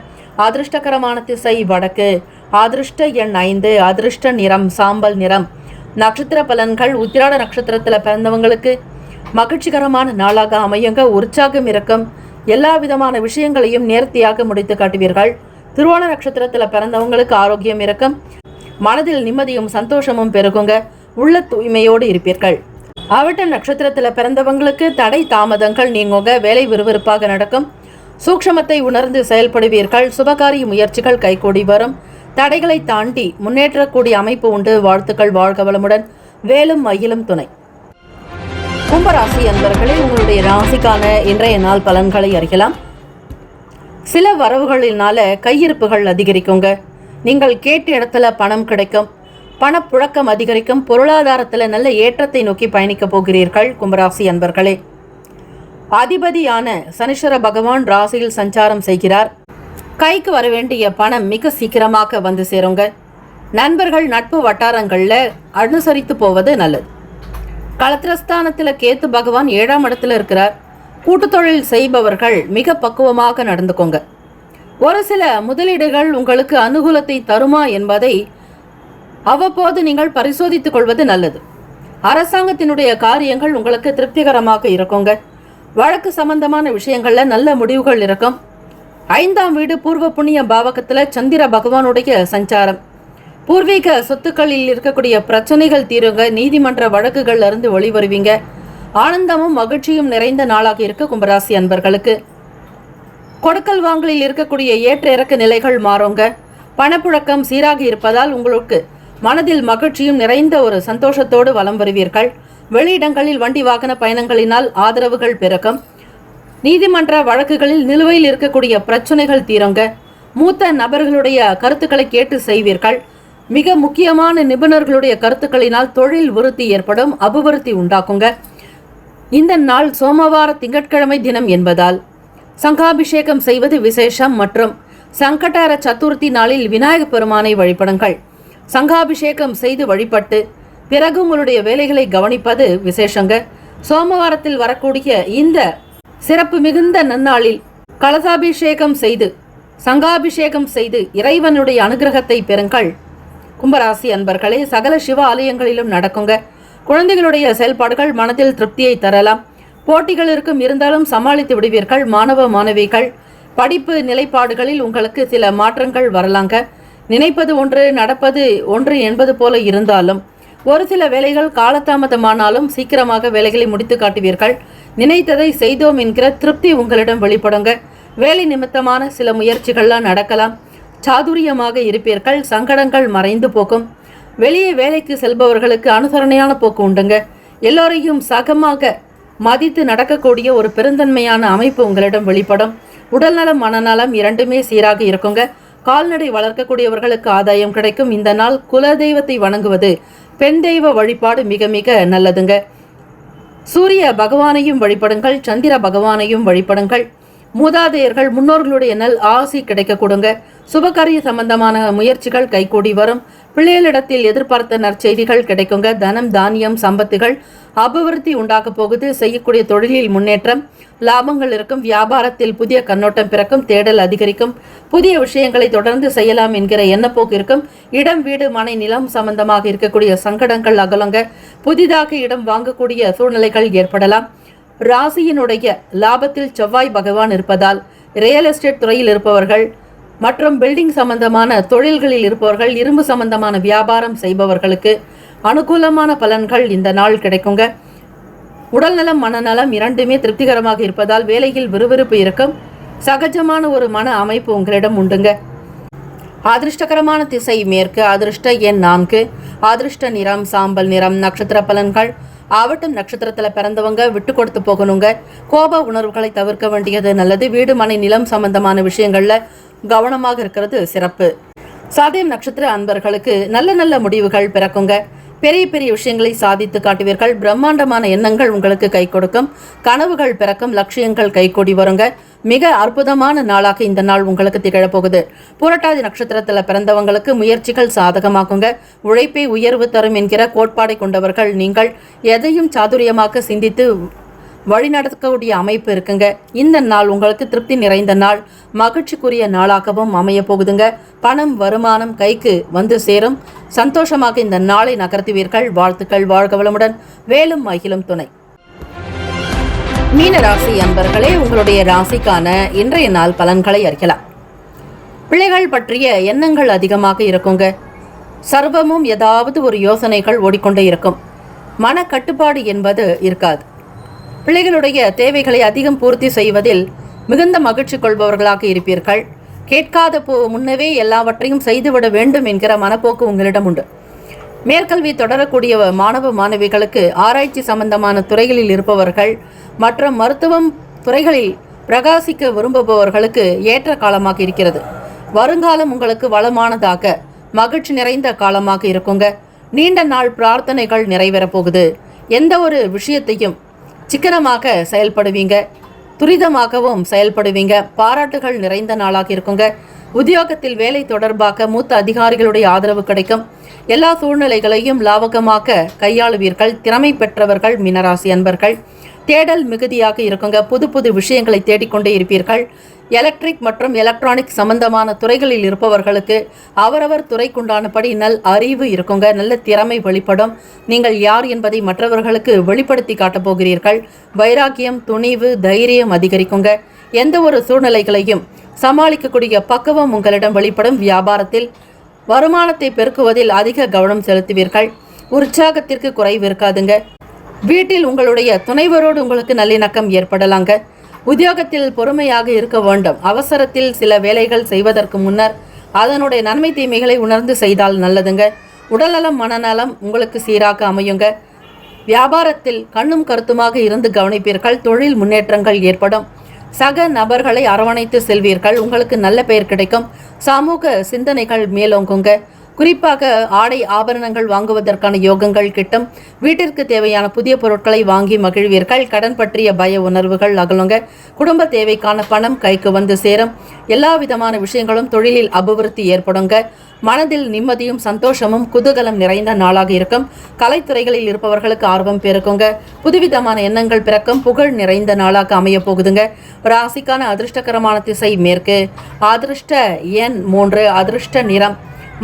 அதிருஷ்டகரமான திசை வடக்கு. அதிருஷ்ட எண் 5. அதிருஷ்ட நிறம் சாம்பல் நிறம். நட்சத்திர பலன்கள். உத்திராட நட்சத்திரத்தில் பிறந்தவங்களுக்கு மகிழ்ச்சிகரமான நாளாக அமையுங்க. உற்சாகம் இருக்கும். எல்லா விதமான விஷயங்களையும் நேர்த்தியாக முடித்து காட்டுவீர்கள். திருவோண நட்சத்திரத்தில் பிறந்தவங்களுக்கு ஆரோக்கியம் இருக்கும். மனதில் நிம்மதியும் சந்தோஷமும் பெருகுங்க. உள்ள தூய்மையோடு இருப்பீர்கள். அவிட்ட நட்சத்திரத்தில் பிறந்தவங்களுக்கு தடை தாமதங்கள் நீங்குங்க. வேலை விறுவிறுப்பாக நடக்கும். சூக்ஷமத்தை உணர்ந்து செயல்படுவீர்கள். சுபகாரிய முயற்சிகள் கைகூடி வரும். தடைகளை தாண்டி முன்னேற்றக்கூடிய அமைப்பு உண்டு. வாழ்த்துக்கள். வாழ்க வளமுடன். வேலும் மயிலும் துணை. கும்பராசி அன்பர்களே, உங்களுடைய ராசிக்கான இன்றைய நாள் பலன்களை அறியலாம். சில வரவுகளினால கையிருப்புகள் அதிகரிக்குங்க. நீங்கள் கேட்ட இடத்துல பணம் கிடைக்கும். பணப்புழக்கம் அதிகரிக்கும். பொருளாதாரத்தில் நல்ல ஏற்றத்தை நோக்கி பயணிக்க போகிறீர்கள். கும்பராசி அன்பர்களே, அதிபதியான சனீஸ்வர பகவான் ராசியில் சஞ்சாரம் செய்கிறார். கைக்கு வர வேண்டிய பணம் மிக சீக்கிரமாக வந்து சேருங்க. நண்பர்கள் நட்பு வட்டாரங்களில் அனுசரித்து போவது நல்லது. களத்திரஸ்தானத்தில் கேத்து பகவான் 7ஆம் இடத்துல இருக்கிறார். கூட்டுத்தொழில் செய்பவர்கள் மிக பக்குவமாக நடந்துக்கோங்க. ஒரு சில முதலீடுகள் உங்களுக்கு அனுகூலத்தை தருமா என்பதை அவ்வப்போது நீங்கள் பரிசோதித்துக் கொள்வது நல்லது. அரசாங்கத்தினுடைய காரியங்கள் உங்களுக்கு திருப்திகரமாக இருக்குங்க. வழக்கு சம்பந்தமான விஷயங்கள்ல நல்ல முடிவுகள் இருக்கும். 5ஆம் வீடு பூர்வ புண்ணிய பாவகத்தில் சந்திர பகவானுடைய சஞ்சாரம். பூர்வீக சொத்துக்களில் இருக்கக்கூடிய பிரச்சனைகள் தீருங்க. நீதிமன்ற வழக்குகள்ல இருந்து வெளிவருவீங்க. ஆனந்தமும் மகிழ்ச்சியும் நிறைந்த நாளாக இருக்க கும்பராசி அன்பர்களுக்கு. கொடுக்கல் வாங்கலில் இருக்கக்கூடிய ஏற்ற இறக்க நிலைகள் மாறுங்க. பணப்புழக்கம் சீராக இருப்பதால் உங்களுக்கு மனதில் மகிழ்ச்சியும் நிறைந்த ஒரு சந்தோஷத்தோடு வலம் வருவீர்கள். வெளியிடங்களில் வண்டி வாகன பயணங்களினால் ஆதரவுகள் பெருகும். நீதிமன்ற வழக்குகளில் நிலுவையில் இருக்கக்கூடிய பிரச்சனைகள் தீருங்க. மூத்த நபர்களுடைய கருத்துக்களை கேட்டு செய்வீர்கள். மிக முக்கியமான நிபுணர்களுடைய கருத்துக்களினால் தொழில் விருத்தி ஏற்படும், அபிவிருத்தி உண்டாக்குங்க. இந்த நாள் சோமவார திங்கட்கிழமை தினம் என்பதால் சங்காபிஷேகம் செய்வது விசேஷம் மற்றும் சங்கடஹர சதுர்த்தி நாளில் விநாயகப் பெருமானை வழிபடுங்கள். சங்காபிஷேகம் செய்து வழிபட்டு பிறகு உங்களுடைய வேலைகளை கவனிப்பது விசேஷங்க. சோமவாரத்தில் வரக்கூடிய இந்த சிறப்பு மிகுந்த நன்னாளில் கலசாபிஷேகம் செய்து சங்காபிஷேகம் செய்து இறைவனுடைய அனுகிரகத்தை பெறுங்கள். கும்பராசி அன்பர்களே, சகல சிவ ஆலயங்களிலும் நடக்குங்க. குழந்தைகளுடைய செயல்பாடுகள் மனதில் திருப்தியை தரலாம். போட்டிகள் இருக்கும், இருந்தாலும் சமாளித்து விடுவீர்கள். மாணவ மாணவிகள் படிப்பு நிலைப்பாடுகளில் உங்களுக்கு சில மாற்றங்கள் வரலாங்க. நினைப்பது ஒன்று நடப்பது ஒன்று என்பது போல இருந்தாலும் ஒரு சில வேலைகள் காலதாமதமானாலும் சீக்கிரமாக வேலைகளை முடித்து காட்டுவீர்கள். நினைத்ததை செய்தோம் என்கிற திருப்தி உங்களிடம் வெளிப்படுங்க. வேலை நிமித்தமான சில முயற்சிகள்லாம் நடக்கலாம். சாதுரியமாக இருப்பீர்கள். சங்கடங்கள் மறைந்து போகும். வெளியே வேலைக்கு செல்பவர்களுக்கு அனுசரணையான போக்கு உண்டுங்க. எல்லோரையும் சகமாக மதித்து நடக்கக்கூடிய ஒரு பெருந்தன்மையான அமைப்பு உங்களிடம் வெளிப்படும். உடல்நலம் மனநலம் இரண்டுமே சீராக இருக்குங்க. கால்நடை வளர்க்கக்கூடியவர்களுக்கு ஆதாயம் கிடைக்கும். இந்த நாள் குலதெய்வத்தை வணங்குவது, பெண் தெய்வ வழிபாடு மிக மிக நல்லதுங்க. சூரிய பகவானையும் வழிபடுங்கள், சந்திர பகவானையும் வழிபடுங்கள். மூதாதையர்கள் முன்னோர்களுடைய நல் ஆசி கிடைக்க கொடுங்க. சுபகாரிய சம்பந்தமான முயற்சிகள் கைகூடி வரும். பிள்ளைகளிடத்தில் எதிர்பார்த்த நற்செய்திகள் கிடைக்குங்க. தனம் தானியம் சம்பத்துகள் அபிவிருத்தி உண்டாக்க போகுது. செய்யக்கூடிய தொழிலில் முன்னேற்றம், லாபங்கள் இருக்கும். வியாபாரத்தில் புதிய கண்ணோட்டம் பிறக்கும். தேடல் அதிகரிக்கும். புதிய விஷயங்களை தொடர்ந்து செய்யலாம் என்கிற எண்ணப்போக்கு இருக்கும். இடம் வீடு மனை நிலம் சம்பந்தமாக இருக்கக்கூடிய சங்கடங்கள் அகலுங்க. புதிதாக இடம் வாங்கக்கூடிய சூழ்நிலைகள் ஏற்படலாம். ராசியினுடைய லாபத்தில் செவ்வாய் பகவான் இருப்பதால் ரியல் எஸ்டேட் துறையில் இருப்பவர்கள் மற்றும் பில்டிங் சம்பந்தமான தொழில்களில் இருப்பவர்கள், இரும்பு சம்பந்தமான வியாபாரம் செய்பவர்களுக்கு அனுகூலமான பலன்கள் இந்த நாள் கிடைக்குங்க. உடல்நலம் மனநலம் இரண்டுமே திருப்திகரமாக இருப்பதால் வேலையில் விறுவிறுப்பு இருக்கும். சகஜமான ஒரு மன அமைப்பு உங்களிடம் உண்டுங்க. அதிர்ஷ்டகரமான திசை மேற்கு. அதிர்ஷ்ட எண் 4. அதிர்ஷ்ட நிறம் சாம்பல் நிறம். நட்சத்திர பலன்கள். ஆவட்டம் நட்சத்திரத்தில் பிறந்தவங்க விட்டு கொடுத்து போகணுங்க. கோப உணர்வுகளை தவிர்க்க வேண்டியது நல்லது. வீடு மனை நிலம் சம்பந்தமான விஷயங்கள்ல கவனமாக இருக்கிறது சிறப்பு. சாதயம் நட்சத்திர அன்பர்களுக்கு நல்ல நல்ல முடிவுகள் பிறக்குங்க. பெரிய பெரிய விஷயங்களை சாதித்து காட்டுவீர்கள். பிரம்மாண்டமான எண்ணங்கள் உங்களுக்கு கை கொடுக்கும். கனவுகள் பிறக்கும். லட்சியங்கள் கைகூடி வருங்க. மிக அற்புதமான நாளாக இந்த நாள் உங்களுக்கு திகழப்போகுது. புரட்டாதி நட்சத்திரத்தில் பிறந்தவங்களுக்கு முயற்சிகள் சாதகமாகுங்க. உழைப்பை உயர்வு தரும் என்கிற கோட்பாடை கொண்டவர்கள் நீங்கள். எதையும் சாதுரியமாக சிந்தித்து வழிநடத்தக்கூடிய அமைப்பு இருக்குங்க. இந்த நாள் உங்களுக்கு திருப்தி நிறைந்த நாள், மகிழ்ச்சிக்குரிய நாளாகவும் அமைய போகுதுங்க. பணம் வருமானம் கைக்கு வந்து சேரும். சந்தோஷமாக இந்த நாளை நகர்த்துவீர்கள். வாழ்த்துக்கள். வாழ்க வளமுடன். வேலும் மகிழும் துணை. மீன ராசி அன்பர்களே, உங்களுடைய ராசிக்கான இன்றைய நாள் பலன்களை அறியலாம். பிள்ளைகள் பற்றிய எண்ணங்கள் அதிகமாக இருக்குங்க. சர்வமும் ஏதாவது ஒரு யோசனைகள் ஓடிக்கொண்டே இருக்கும். மன கட்டுப்பாடு என்பது இருக்காது. பிள்ளைகளுடைய தேவைகளை அதிகம் பூர்த்தி செய்வதில் மிகுந்த மகிழ்ச்சி கொள்பவர்களாக இருப்பீர்கள். கேட்காத முன்னவே எல்லாவற்றையும் செய்துவிட வேண்டும் என்கிற மனப்போக்கு உங்களிடம் உண்டு. மேற்கல்வி தொடரக்கூடிய மாணவ மாணவிகளுக்கு, ஆராய்ச்சி சம்பந்தமான துறைகளில் இருப்பவர்கள் மற்றும் மருத்துவம் துறைகளில் பிரகாசிக்க விரும்புபவர்களுக்கு ஏற்ற காலமாக இருக்கிறது. வருங்காலம் உங்களுக்கு வளமானதாக மகிழ்ச்சி நிறைந்த காலமாக இருக்குங்க. நீண்ட நாள் பிரார்த்தனைகள் நிறைவேறப் போகுது. எந்த ஒரு விஷயத்தையும் சிக்கனமாக செயல்படுவீங்க. துரிதமாகவும் செயல்படுவீங்க. பாராட்டுகள் நிறைந்த நாளாக இருக்குங்க. உத்தியோகத்தில் வேலை தொடர்பாக மூத்த அதிகாரிகளுடைய ஆதரவு கிடைக்கும். எல்லா சூழ்நிலைகளையும் லாபகமாக கையாளுவீர்கள். திறமை பெற்றவர்கள் மீனராசி அன்பர்கள். தேடல் மிகுதியாக இருக்குங்க. புது புது விஷயங்களை தேடிக்கொண்டே இருப்பீர்கள். எலக்ட்ரிக் மற்றும் எலக்ட்ரானிக் சம்பந்தமான துறைகளில் இருப்பவர்களுக்கு அவரவர் துறைக்குண்டானபடி நல் அறிவு இருக்குங்க. நல்ல திறமை வெளிப்படும். நீங்கள் யார் என்பதை மற்றவர்களுக்கு வெளிப்படுத்தி காட்டப் போகிறீர்கள். வைராக்கியம், துணிவு, தைரியம் அதிகரிக்குங்க. எந்த ஒரு சூழ்நிலைகளையும் சமாளிக்கக்கூடிய பக்குவம் உங்களிடம் வெளிப்படும். வியாபாரத்தில் வருமானத்தை பெருக்குவதில் அதிக கவனம் செலுத்துவீர்கள். உற்சாகத்திற்கு குறைவு இருக்காதுங்க. வீட்டில் உங்களுடைய துணைவரோடு உங்களுக்கு நல்லிணக்கம் ஏற்படலாங்க. உத்தியோகத்தில் பொறுமையாக இருக்க வேண்டும். அவசரத்தில் சில வேலைகள் செய்வதற்கு முன்னர் அதனுடைய நன்மை தீமைகளை உணர்ந்து செய்தால் நல்லதுங்க. உடல்நலம் மனநலம் உங்களுக்கு சீராக அமையுங்க. வியாபாரத்தில் கண்ணும் கருத்துமாக இருந்து கவனிப்பீர்கள். தொழில் முன்னேற்றங்கள் ஏற்படும். சக நபர்களை அரவணைத்து செல்வீர்கள். உங்களுக்கு நல்ல பெயர் கிடைக்கும். சமூக சிந்தனைகள் மேலோங்குங்க. குறிப்பாக ஆடை ஆபரணங்கள் வாங்குவதற்கான யோகங்கள் கிட்டும். வீட்டிற்கு தேவையான புதிய பொருட்களை வாங்கி மகிழ்வீர்கள். கடன் பற்றிய பய உணர்வுகள் அகலுங்க. குடும்ப தேவைக்கான பணம் கைக்கு வந்து சேரும். எல்லா விதமான விஷயங்களும் தொழிலில் அபிவிருத்தி ஏற்படுங்க. மனதில் நிம்மதியும் சந்தோஷமும் குதூகலம் நிறைந்த நாளாக இருக்கும். கலைத்துறைகளில் இருப்பவர்களுக்கு ஆர்வம் பெருக்குங்க. புதுவிதமான எண்ணங்கள் பிறக்கும். புகழ் நிறைந்த நாளாக அமைய போகுதுங்க. ராசிக்கான அதிர்ஷ்டகரமான திசை மேற்கு. அதிர்ஷ்ட எண் 3. அதிர்ஷ்ட நிறம்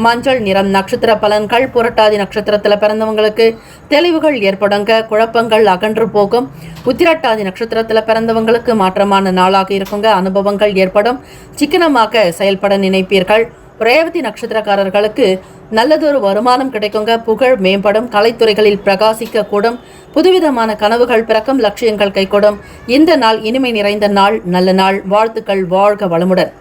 மஞ்சள் நிறம். நட்சத்திர பலன்கள். புரட்டாதி நட்சத்திரத்தில் பிறந்தவங்களுக்கு தெளிவுகள் ஏற்படுங்க. குழப்பங்கள் அகன்று போகும். உத்திரட்டாதி நட்சத்திரத்தில் பிறந்தவங்களுக்கு மாற்றமான நாளாக இருக்குங்க. அனுபவங்கள் ஏற்படும். சிக்கனமாக செயல்பட நினைப்பீர்கள். ரேவதி நட்சத்திரக்காரர்களுக்கு நல்லதொரு வருமானம் கிடைக்குங்க. புகழ் மேம்படும். கலைத்துறைகளில் பிரகாசிக்க கூடும். புதுவிதமான கனவுகள் பிறக்கும். லட்சியங்கள் கைகூடும். இந்த நாள் இனிமை நிறைந்த நாள். நல்ல நாள். வாழ்த்துக்கள். வாழ்க வளமுடன்.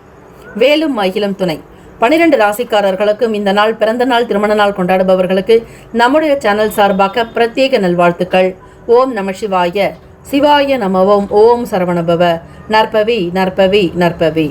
வேலும் மகிழும் துணை. 12 ராசிக்காரர்களுக்கும் இந்த நாள் பிறந்த நாள் திருமண நாள் கொண்டாடுபவர்களுக்கு நம்முடைய சேனல் சார்பாக பிரத்யேக நல்வாழ்த்துக்கள். ஓம் நம சிவாய. சிவாய நமவோம். ஓம் சரவணபவ. நற்பவி நற்பவி நற்பவி.